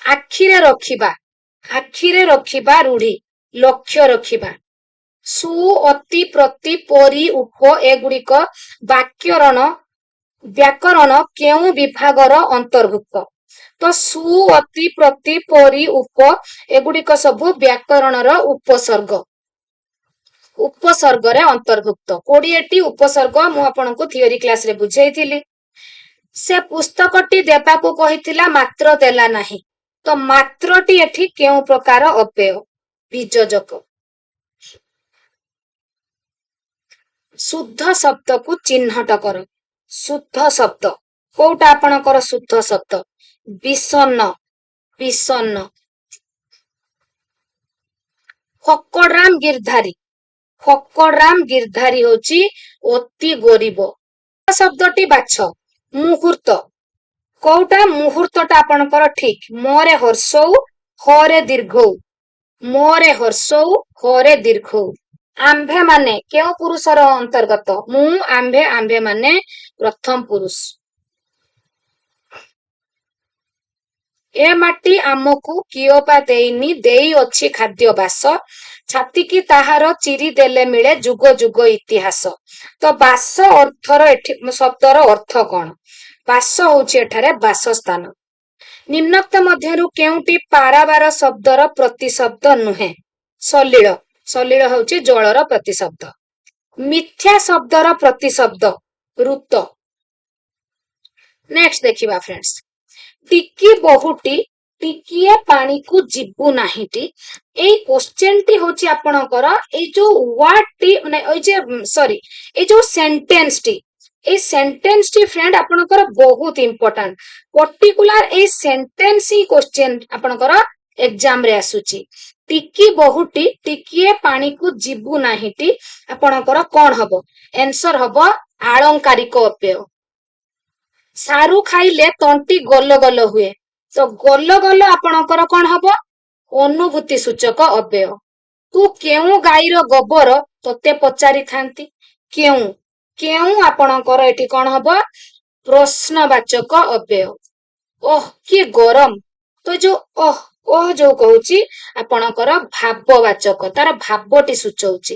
ଆଖିରେ ରଖିବା, ଆଖିରେ ରଖିବା ରୂଢି, ଲକ୍ଷ୍ୟ ରଖିବା। ସୁ, ଅତି, ପ୍ରତି, ପରି, ଉପ ଏଗୁଡିକ ବ୍ୟାକରଣ କେଉଁ ବିଭାଗର ଅନ୍ତର୍ଭୁକ୍ତ? ତ ସୁ, ଅତି, ପ୍ରତି, ପରି, ଉପ ଏଗୁଡିକ ସବୁ ବ୍ୟାକରଣର ଉପସର୍ଗ, ଉପସର୍ଗରେ ଅନ୍ତର୍ଭୁକ୍ତ। 20ଟି ଉପସର୍ଗ ମୁଁ ଆପଣଙ୍କୁ ଥିଓରି କ୍ଲାସରେ ବୁଝେଇଥିଲି। ସେ ପୁସ୍ତକଟି ଦେବାକୁ କହିଥିଲା ମାତ୍ର ଦେଲା ନାହିଁ। ତ ମାତ୍ରଟି ଏଠି କେଉଁ ପ୍ରକାର ଅବ୍ୟୟ? ବିଯୋଜକ। ଶୁଦ୍ଧ ଶବ୍ଦକୁ ଚିହ୍ନଟ କର। ଶୁଦ୍ଧ ଶବ୍ଦ କୋଉଟା ଆପଣଙ୍କର ଶୁଦ୍ଧ ଶବ୍ଦ? ବିଷଣ୍ଣ, ବିଷଣ୍ଣ। ଫକଡରାମ ଗିର୍ଧାରୀ, ଫକଡରାମ ଗିର୍ଧାରୀ ହଉଛି ଅତି ଗରିବ। ଶବ୍ଦଟି ବାଛ। ମୁହୂର୍ତ୍ତ, କୋଉଟା? ମୁହୂର୍ତ୍ତଟା ଆପଣଙ୍କର ଠିକ। ମରେ ହର୍ଷଉ, ହରେ ଦୀର୍ଘଉ, ମରେ ହର୍ଷଉ, ହରେ ଦୀର୍ଘଉ। ଆମ୍ଭେ ମାନେ କେଉଁ ପୁରୁଷର ଅନ୍ତର୍ଗତ? ମୁଁ, ଆମ୍ଭେ, ଆମ୍ଭେ ମାନେ ପ୍ରଥମ ପୁରୁଷ। ଏ ମାଟି ଆମକୁ କିଅପା ଦେଇନି, ଦେଇଅଛି ଖାଦ୍ୟ ବାସ, ଛାତିକି ତାହାର ଚିରି ଦେଲେ ମିଳେ ଯୁଗ ଯୁଗ ଇତିହାସ। ତ ବାସ ଅର୍ଥର ଏଠି ଶବ୍ଦର ଅର୍ଥ କଣ? ବାସ ହଉଛି ଏଠାରେ ବାସସ୍ଥାନ। ନିମ୍ନୋକ୍ତ ମଧ୍ୟରୁ କେଉଁଟି ପାରାବାର ଶବ୍ଦର ପ୍ରତିଶବ୍ଦ ନୁହେଁ? ସଲିଳ, ସଲିଳ ହଉଛି ଜଳର ପ୍ରତିଶବ୍ଦ। ମିଥ୍ୟା ଶବ୍ଦର ପ୍ରତିଶବ୍ଦ ଋତ। ନେକ୍ସଟ ଦେଖିବା ଫ୍ରେଣ୍ଡସ୍, ଟିକି ବହୁଟି ଟିକିଏ ପାଣିକୁ ଯିବୁ ନାହିଁଟି। ଏଇ କ୍ୱେଶ୍ଚନଟି ହଉଛି ଆପଣଙ୍କର ଏଇ ଯୋଉ ୱାର୍ଡଟି ମାନେ ଏଇ ଯୋଉ ସେଣ୍ଟେନ୍ସଟି, ଏଇ ସେଣ୍ଟେନ୍ସଟି ଫ୍ରେଣ୍ଡ ଆପଣଙ୍କର ବହୁତ ଇମ୍ପୋର୍ଟାଣ୍ଟ। ପର୍ଟିକୁଲାର ଏଇ ସେଣ୍ଟେନ୍ସ ହିଁ କ୍ୱେଶ୍ଚନ ଆପଣଙ୍କର ଏକ୍ସାମରେ ଆସୁଛି। ଟିକି ବହୁଟି ଟିକିଏ ପାଣିକୁ ଯିବୁ ନାହିଁଟି ଆପଣଙ୍କର କଣ ହବ? ଆନ୍ସର ହବ ଆଳଙ୍କାରିକ ଅବ୍ୟୟ। ସାରୁ ଖାଇଲେ ତଣ୍ଟି ଗଲ ଗଲ ହୁଏ। ତ ଗଲ ଗଲ ଆପଣଙ୍କର କଣ ହବ? ଅନୁଭୂତି ସୂଚକ ଅବ୍ୟୟ। ତୁ କେଉଁ ଗାଈର ଗୋବର ତତେ ପଚାରିଥାନ୍ତି? କେଉଁ, କେଉଁ ଆପଣଙ୍କର ଏଠି କଣ ହବ? ପ୍ରଶ୍ନବାଚକ ଅବ୍ୟୟ। ଓହ କି ଗରମ, ତ ଯୋଉ ଯୋଉ କହୁଛି ଆପଣଙ୍କର ଭାବବାଚକ, ତାର ଭାବଟି ସୂଚଉଛି।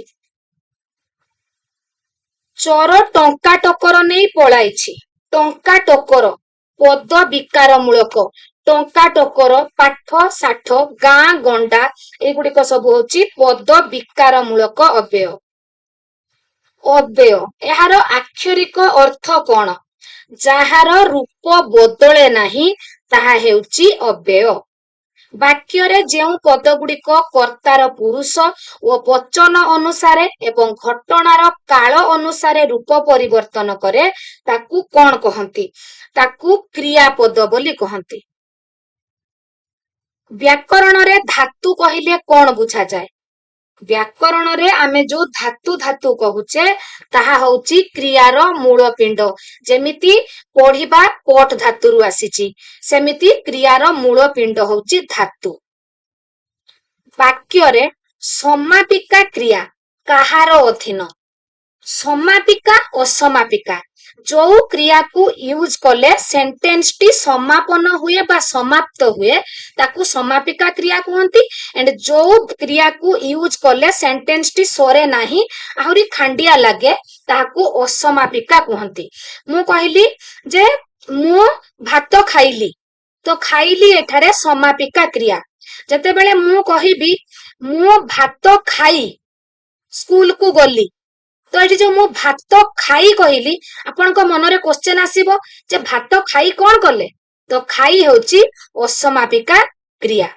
ଚୋର ଟଙ୍କା ଟକର ନେଇ ପଳାଇଛି। ଟଙ୍କା ଟକର ପଦ ବିକାର ମୂଳକ। ଟଙ୍କା ଟକର, ପାଠ ଷାଠ, ଗାଁ ଗଣ୍ଡା ଏଗୁଡିକ ସବୁ ହଉଛି ପଦ ବିକାର ମୂଳକ ଅବ୍ୟୟ। ଅବ୍ୟୟ, ଏହାର ଆକ୍ଷରିକ ଅର୍ଥ କଣ? ଯାହାର ରୂପ ବଦଳେ ନାହିଁ ତାହା ହେଉଛି ଅବ୍ୟୟ। ବାକ୍ୟରେ ଯେଉଁ ପଦ ଗୁଡିକ କର୍ତ୍ତାର ପୁରୁଷ ଓ ବଚନ ଅନୁସାରେ ଏବଂ ଘଟଣାର କାଳ ଅନୁସାରେ ରୂପ ପରିବର୍ତ୍ତନ କରେ ତାକୁ କଣ କହନ୍ତି? ତାକୁ କ୍ରିୟାପଦ ବୋଲି କହନ୍ତି। ବ୍ୟାକରଣରେ ଧାତୁ କହିଲେ କଣ ବୁଝାଯାଏ? ବ୍ୟାକରଣରେ ଆମେ ଯୋଉ ଧାତୁ କହୁଛେ ତାହା ହଉଛି କ୍ରିୟାର ମୂଳ ପିଣ୍ଡ। ଯେମିତି ପଢିବା ପଟ ଧାତୁରୁ ଆସିଛି, ସେମିତି କ୍ରିୟାର ମୂଳ ପିଣ୍ଡ ହଉଛି ଧାତୁ। ବାକ୍ୟରେ ସମାପିକା କ୍ରିୟା କାହାର ଅଧୀନ? ସମାପିକା ଅସମାପିକା ଯୋଉ କ୍ରିୟାକୁ ୟୁଜ କଲେ ସେଣ୍ଟେନ୍ସଟି ସମାପନ ହୁଏ ବା ସମାପ୍ତ ହୁଏ ତାକୁ ସମାପିକା କ୍ରିୟା କୁହନ୍ତି। ଏଣ୍ଡ ଯୋଉ କ୍ରିୟାକୁ ୟୁଜ କଲେ ସେଣ୍ଟେନ୍ସଟି ସରେ ନାହିଁ, ଆହୁରି ଖାଣ୍ଡିଆ ଲାଗେ, ତାହାକୁ ଅସମାପିକା କୁହନ୍ତି। ମୁଁ କହିଲି ଯେ ମୁଁ ଭାତ ଖାଇଲି, ତ ଖାଇଲି ଏଠାରେ ସମାପିକା କ୍ରିୟା। ଯେତେବେଳେ ମୁଁ କହିବି ମୁଁ ଭାତ ଖାଇ ସ୍କୁଲକୁ ଗଲି, ତ ଏଠି ଯୋଉ ମୁଁ ଭାତ ଖାଇ କହିଲି, ଆପଣଙ୍କ ମନରେ କ୍ୱେଶ୍ଚନ ଆସିବ ଯେ ଭାତ ଖାଇ କଣ କଲେ? ତ ଖାଇ ହେଉଛି ଅସମାପିକା କ୍ରିୟା।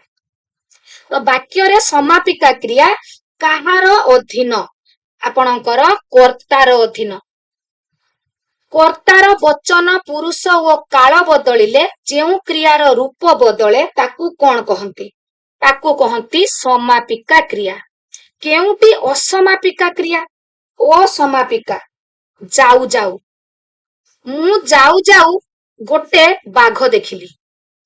ତ ବାକ୍ୟରେ ସମାପିକା କ୍ରିୟା କାହାର ଅଧୀନ? ଆପଣଙ୍କର କର୍ତ୍ତାର ଅଧୀନ। କର୍ତ୍ତାର ବଚନ ପୁରୁଷ ଓ କାଳ ବଦଳିଲେ ଯେଉଁ କ୍ରିୟାର ରୂପ ବଦଳେ ତାକୁ କଣ କହନ୍ତି? ତାକୁ କହନ୍ତି ସମାପିକା କ୍ରିୟା। କେଉଁଟି ଅସମାପିକା କ୍ରିୟା? ଅସମାପିକା। ଯାଉ ଯାଉ, ମୁଁ ଯାଉ ଯାଉ ଗୋଟେ ବାଘ ଦେଖିଲି।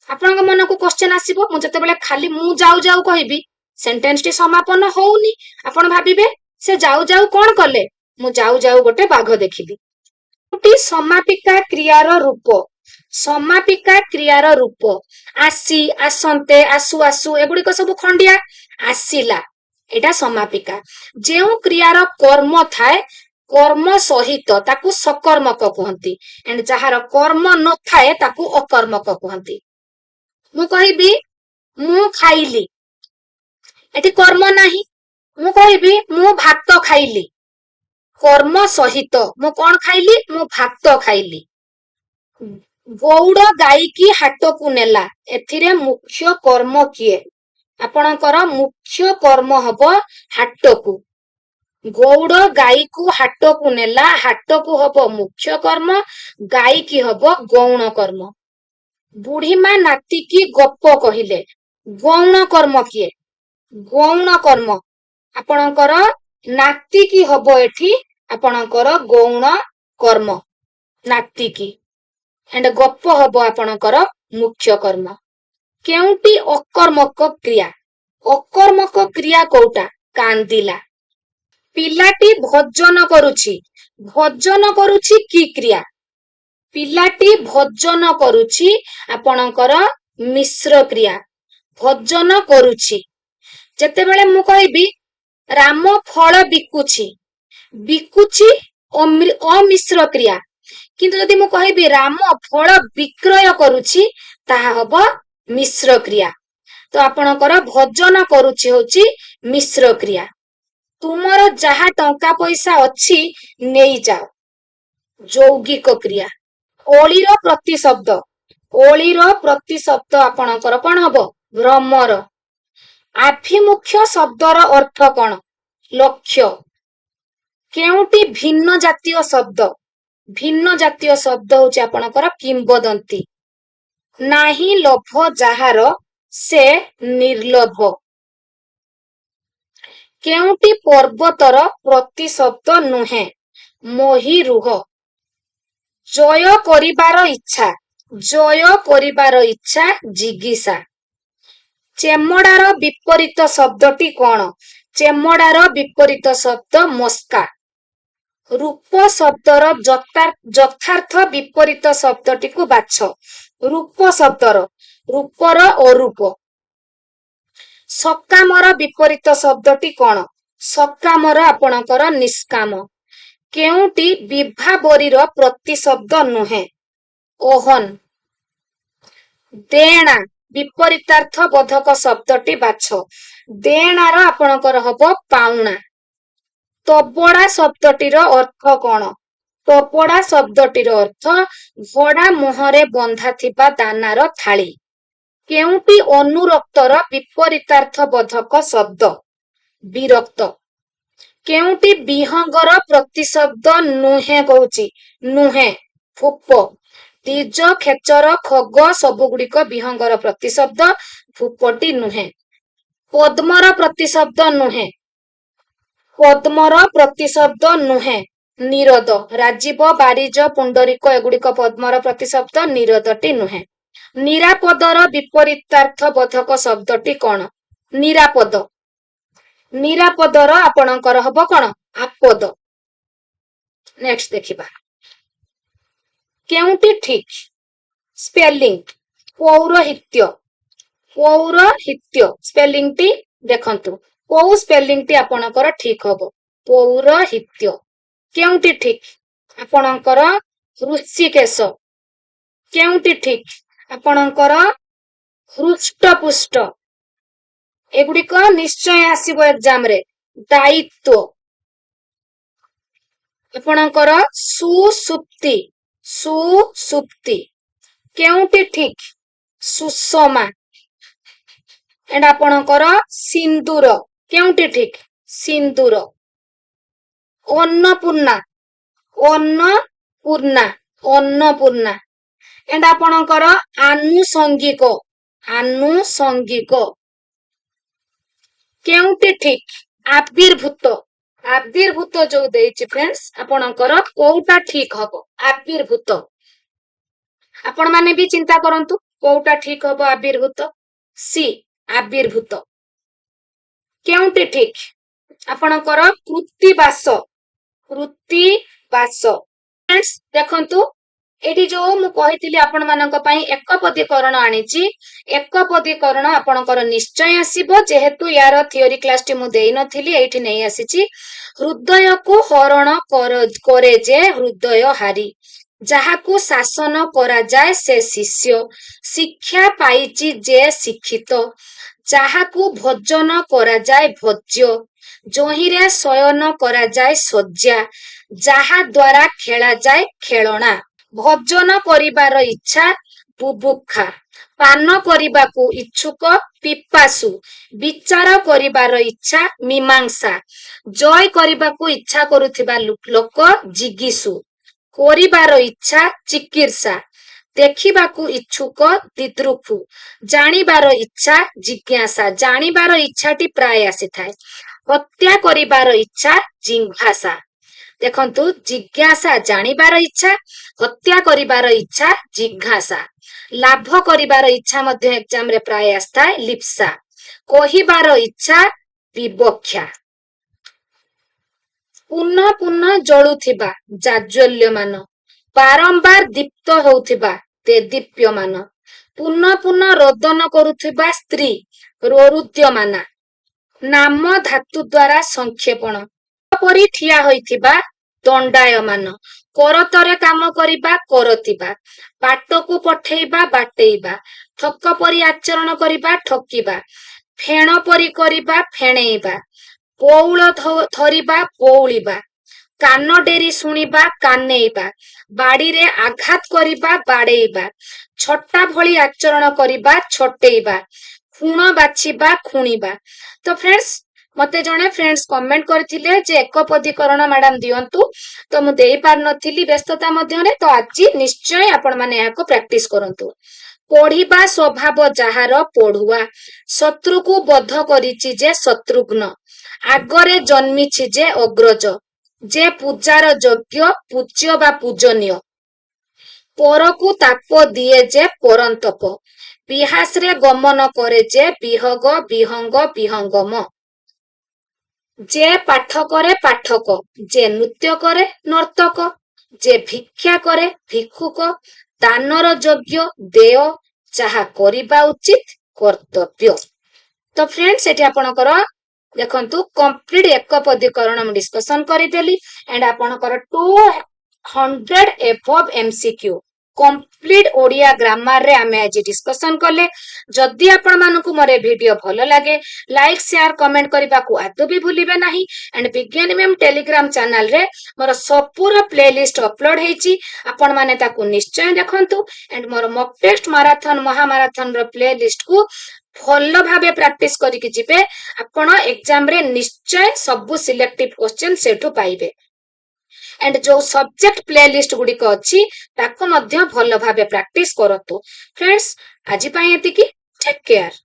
ଆପଣଙ୍କ ମନକୁ କ୍ୱେଶ୍ଚନ ଆସିବ, ମୁଁ ଯେତେବେଳେ ଖାଲି ମୁଁ ଯାଉ ଯାଉ କହିବି ସେଣ୍ଟେନ୍ସଟି ସମାପନ ହଉନି, ଆପଣ ଭାବିବେ ସେ ଯାଉ ଯାଉ କଣ କଲେ? ମୁଁ ଯାଉ ଯାଉ ଗୋଟେ ବାଘ ଦେଖିଲି। ସମାପିକା କ୍ରିୟାର ରୂପ। ସମାପିକା କ୍ରିୟାର ରୂପ ଆସି, ଆସନ୍ତେ, ଆସୁ ଆସୁ ଏଗୁଡିକ ସବୁ ଖଣ୍ଡିଆ। ଆସିଲା ଏଟା ସମାପିକା। ଯେଉଁ କ୍ରିୟାର କର୍ମ ଥାଏ କର୍ମ ସହିତ ତାକୁ ସକର୍ମକ କୁହନ୍ତି, ଏଣ୍ଡ ଯାହାର କର୍ମ ନଥାଏ ତାକୁ ଅକର୍ମକ କୁହନ୍ତି। ମୁଁ କହିବି ମୁଁ ଖାଇଲି, ଏଠି କର୍ମ ନାହିଁ। ମୁଁ କହିବି ମୁଁ ଭାତ ଖାଇଲି, କର୍ମ ସହିତ। ମୁଁ କଣ ଖାଇଲି? ମୁଁ ଭାତ ଖାଇଲି। ଗଉଡ ଗାଈକି ହାଟକୁ ନେଲା, ଏଥିରେ ମୁଖ୍ୟ କର୍ମ କିଏ? ଆପଣଙ୍କର ମୁଖ୍ୟ କର୍ମ ହବ ହାଟକୁ। ଗଉଡ ଗାଈକୁ ହାଟକୁ ନେଲା, ହାଟକୁ ହବ ମୁଖ୍ୟ କର୍ମ, ଗାଈକି ହବ ଗୌଣ କର୍ମ। ବୁଢୀମା ନାତିକି ଗପ କହିଲେ, ଗୌଣ କର୍ମ କିଏ? ଗୌଣ କର୍ମ। ଆପଣଙ୍କର ନାତିକି ହବ ଏଠି ଆପଣଙ୍କର ଗୌଣ କର୍ମ, ନାତିକି। ଏଣ୍ଡ ଗପ ହବ ଆପଣଙ୍କର ମୁଖ୍ୟ କର୍ମ। କେଉଁଟି ଅକର୍ମକ କ୍ରିୟା? ଅକର୍ମକ କ୍ରିୟା କୋଉଟା? କାନ୍ଦିଲା। ପିଲାଟି ଭଜନ କରୁଛି, ଭଜନ କରୁଛି କି କ୍ରିୟା? ପିଲାଟି ଭଜନ କରୁଛି ଆପଣଙ୍କର ମିଶ୍ର କ୍ରିୟା, ଭଜନ କରୁଛି। ଯେତେବେଳେ ମୁଁ କହିବି ରାମ ଫଳ ବିକୁଛି, ବିକୁଛି ଅମିଶ୍ର କ୍ରିୟା। କିନ୍ତୁ ଯଦି ମୁଁ କହିବି ରାମ ଫଳ ବିକ୍ରୟ କରୁଛି, ତାହା ହବ ମିଶ୍ର କ୍ରିୟା। ତ ଆପଣଙ୍କର ଭଜନ କରୁଛି ହଉଛି ମିଶ୍ର କ୍ରିୟା। ତୁମର ଯାହା ଟଙ୍କା ପଇସା ଅଛି ନେଇଯାଅ, ଯୌଗିକ କ୍ରିୟା। ଓଳିର ପ୍ରତିଶବ୍ଦ, ଓଳିର ପ୍ରତିଶବ୍ଦ ଆପଣଙ୍କର କଣ ହବ? ଭ୍ରମର। ଆଭିମୁଖ୍ୟ ଶବ୍ଦର ଅର୍ଥ କଣ? ଲକ୍ଷ୍ୟ। କେଉଁଟି ଭିନ୍ନ ଜାତୀୟ ଶବ୍ଦ? ଭିନ୍ନ ଜାତୀୟ ଶବ୍ଦ ହଉଛି ଆପଣଙ୍କର କିମ୍ବଦନ୍ତୀ। ନାହିଁ ଲୋଭ ଯାହାର ସେ ନିର୍ଲୋଭ। କେଉଁଟି ପର୍ବତର ପ୍ରତିଶବ୍ଦ ନୁହେଁ? ମୋହି ରୁହ। ଜୟ କରିବାର ଇଚ୍ଛା, ଜୟ କରିବାର ଇଚ୍ଛା ଜିଗିସା। ଚେମଡାର ବିପରୀତ ଶବ୍ଦଟି କଣ? ଚେମଡାର ବିପରୀତ ଶବ୍ଦ ମସ୍କା। ରୂପ ଶବ୍ଦର ଯଥାର୍ଥ ବିପରୀତ ଶବ୍ଦଟିକୁ ବାଛ। ରୂପ ଶବ୍ଦର, ରୂପର ଅରୂପ। ସକାମର ବିପରୀତ ଶବ୍ଦଟି କଣ? ସକାମର ଆପଣଙ୍କର ନିଷ୍କାମ। କେଉଁଟି ବିଭାବରୀର ପ୍ରତିଶବ୍ଦ ନୁହେଁ? ଓହନ। ଦେଣା ବିପରୀତାର୍ଥ ବୋଧକ ଶବ୍ଦଟି ବାଛ। ଦେଣାର ଆପଣଙ୍କର ହବ ପାଉଣା। ତବଡା ଶବ୍ଦଟିର ଅର୍ଥ କଣ? ତବଡା ଶବ୍ଦଟିର ଅର୍ଥ ଘୋଡା ମୁହଁରେ ବନ୍ଧା ଥିବା ଦାନାର ଥାଳି। କେଉଁଟି ଅନୁରକ୍ତର ବିପରୀତାର୍ଥ ବୋଧକ ଶବ୍ଦ? ବିରକ୍ତ। କେଉଁଟି ବିହଙ୍ଗର ପ୍ରତିଶବ୍ଦ ନୁହେଁ କହୁଛି? ନୁହେଁ, ଫୁପ। ଦ୍ୱିଜ, ଖେଚର, ଖଗ ସବୁଗୁଡିକ ବିହଙ୍ଗର ପ୍ରତିଶବ୍ଦ, ଫୁପଟି ନୁହେଁ। ପଦ୍ମର ପ୍ରତିଶବ୍ଦ ନୁହେଁ, ପଦ୍ମର ପ୍ରତିଶବ୍ଦ ନୁହେଁ। ନିରୋଧ। ରାଜୀବ, ବାରିଜ, ପୁଣ୍ଡରୀକ ଏଗୁଡିକ ପଦ୍ମର ପ୍ରତିଶବ୍ଦ, ନିରୋଧଟି ନୁହେଁ। ନିରାପଦର ବିପରୀତାର୍ଥ ବୋଧକ ଶବ୍ଦଟି କଣ? ନିରାପଦ। ନିରାପଦର ଆପଣଙ୍କର ହବ କଣ? ଆପଦ। ନେକ୍ସଟ ଦେଖିବା। କେଉଁଟି ଠିକ? ସ୍ପେଲିଂ। ପୌରହିତ୍ୟ, ପୌରହିତ୍ୟ ସ୍ପେଲିଂଟି ଦେଖନ୍ତୁ, କୋଉ ସ୍ପେଲିଂଟି ଆପଣଙ୍କର ଠିକ ହବ? ପୌରହିତ୍ୟ। କେଉଁଟି ଠିକ? ଆପଣଙ୍କର ଋଷିକେଶ। କେଉଁଟି ଠିକ? ଆପଣଙ୍କର ହୃଷ୍ଟପୁଷ୍ଟ। ଏଗୁଡିକ ନିଶ୍ଚୟ ଆସିବ ଏକ୍ସାମ ରେ। ଦାୟିତ୍ୱ। ଆପଣଙ୍କର ସୁସୁପ୍ତି, ସୁସୁପ୍ତି। କେଉଁଟି ଠିକ? ସୁଷମା। ଏଣ୍ଡ ଆପଣଙ୍କର ସିନ୍ଦୁର। କେଉଁଟି ଠିକ? ସିନ୍ଦୁର। ଅନ୍ନପୂର୍ଣ୍ଣା, ଅନ୍ନପୂର୍ଣ୍ଣା। ପୂର୍ଣ୍ଣା ଅନ୍ନପୂର୍ଣ୍ଣା एंड आपणकर आनुषंगिक आनुषंगिक केउटी ठीक आविर्भूत आविर्भूत जो देछि फ्रेंड्स आपणकर कोउटा ठीक हबो आविर्भूत आपण माने भी चिंता करंतु कोउटा ठीक हबो आविर्भूत सी आविर्भूत केउटी ठीक आपणकर कृत्तिबास फ्रेंड्स देखंतु एटी जो मु कहितली आपण मानक पई एकपदीकरण आनिची एकपदीकरण आपणकर निश्चय आसीबो जेहेतु यार थियोरी क्लास टी मु देई नथिली एठी नै आसीची हृदय को हरण करे जे हृदय हारी ଯାହାକୁ ଶାସନ କରାଯାଏ ସେ ଶିଷ୍ୟ ଶିକ୍ଷା ପାଇଛି ଯେ ଶିକ୍ଷିତ ଯାହାକୁ ଭୋଜନ କରାଯାଏ ଭୋଜ୍ୟ ଯୋହିଁରେ ଶୟନ କରାଯାଏ ଶଯ୍ୟା ଯାହା ଦ୍ୱାରା ଖେଳାଯାଏ ଖେଳଣା ଭୋଜନ କରିବାର ଇଚ୍ଛା ବୁଭୁକ୍ଷା ପାନ କରିବାକୁ ଇଚ୍ଛୁକ ପିପାସୁ ବିଚାର କରିବାର ଇଚ୍ଛା ମୀମାଂସା ଜୟ କରିବାକୁ ଇଚ୍ଛା କରୁଥିବା ଲୋକ ଜିଗୀଷୁ କରିବାର ଇଚ୍ଛା ଚିକିତ୍ସା ଦେଖିବାକୁ ଇଚ୍ଛୁକ ଦିଦୃକ୍ଷୁ ଜାଣିବାର ଇଚ୍ଛା ଜିଜ୍ଞାସା ଜାଣିବାର ଇଚ୍ଛାଟି ପ୍ରାୟ ଆସିଥାଏ ହତ୍ୟା କରିବାର ଇଚ୍ଛା ଜିଘାସା ଦେଖନ୍ତୁ ଜିଜ୍ଞାସା ଜାଣିବାର ଇଚ୍ଛା ହତ୍ୟା କରିବାର ଇଚ୍ଛା ଜିଘାସା ଲାଭ କରିବାର ଇଚ୍ଛା ମଧ୍ୟ ଏକ୍ସାମ ରେ ପ୍ରାୟ ଆସିଥାଏ ଲିପ୍ସା କହିବାର ଇଚ୍ଛା ବିବକ୍ଷା पुनः पुनः जलुथिबा जाज्वल्यमान बारंबार दीप्त होउथिबा देदीप्यमान पुनः पुनः रोदन करुथिबा स्त्री रोरुद्यमाना नाम धातु द्वारा संक्षेपण परी ठिया होइथिबा दंडायमान करतरे काम करिबा करतिबा बाटको पठेइबा बाटेइबा ठक परी आचरण करिबा ठकिबा फेण परी करिबा फेणेइबा पौल धरिबा पौलिबा कान डेरी शुणिबा कानेइबा बाड़ी रे आघात करिबा बाड़ेइबा छट्टा भली आचरण करिबा छटेइबा खुण बाछिबा खुणिबा तो फ्रेंड्स मते जणे फ्रेंड्स कमेंट करथिले जे एकपदीकरण मैडम दियंतु तो मु देई पार नथिली व्यस्तता मध्य रे तो आज निश्चय आपण माने याको प्रैक्टिस करंतु पढ़िबा स्वभाव जहार पढ़ुआ शत्रु को बध करिछि जे शत्रुघ्न आगरे जन्मिछि जे अग्रज जे पूजार योग्य पूज्य बा पूजनीय परकु ताप दिए जे परंतप बिहास रे गमन करे जे विहग विहंग विहंगम जे पाठ करे पाठक जे नृत्य करे नर्तक जे भिक्षा करे भिक्षुक दानर योग्य देय जहा करिबा उचित कर्तव्य तो फ्रेंड्स एठी आपणकर देखंतु कंप्लीट एकपदीकरण डिस्कशन करिदेली एंड आपणकर 200 above MCQ complete Odia grammar रे आमे आज डिस्कशन कले जदि आपण मानकु मोरे वीडियो भलो लागे लाइक शेयर कमेंट करबा को आदो भी भूलिबे नाही एंड विज्ञानी मैम टेलीग्राम चैनल रे मोर सबपूरा प्लेलिस्ट अपलोड हेची आपण माने ताकू निश्चय देखंतु and more mock test marathon महामाराथन रो प्लेलिस्ट को भल भाबे प्रैक्टिस करिकि जिबे आपण एग्जाम रे निश्चय सब सिलेक्टिव क्वेश्चन सेठु पाइबे एंड जो सब्जेक्ट प्लेलिस्ट गुडी को अछि ताको मध्य भल भाबे प्रैक्टिस करतो फ्रेंड्स आज पई एतिकी टेक केयर।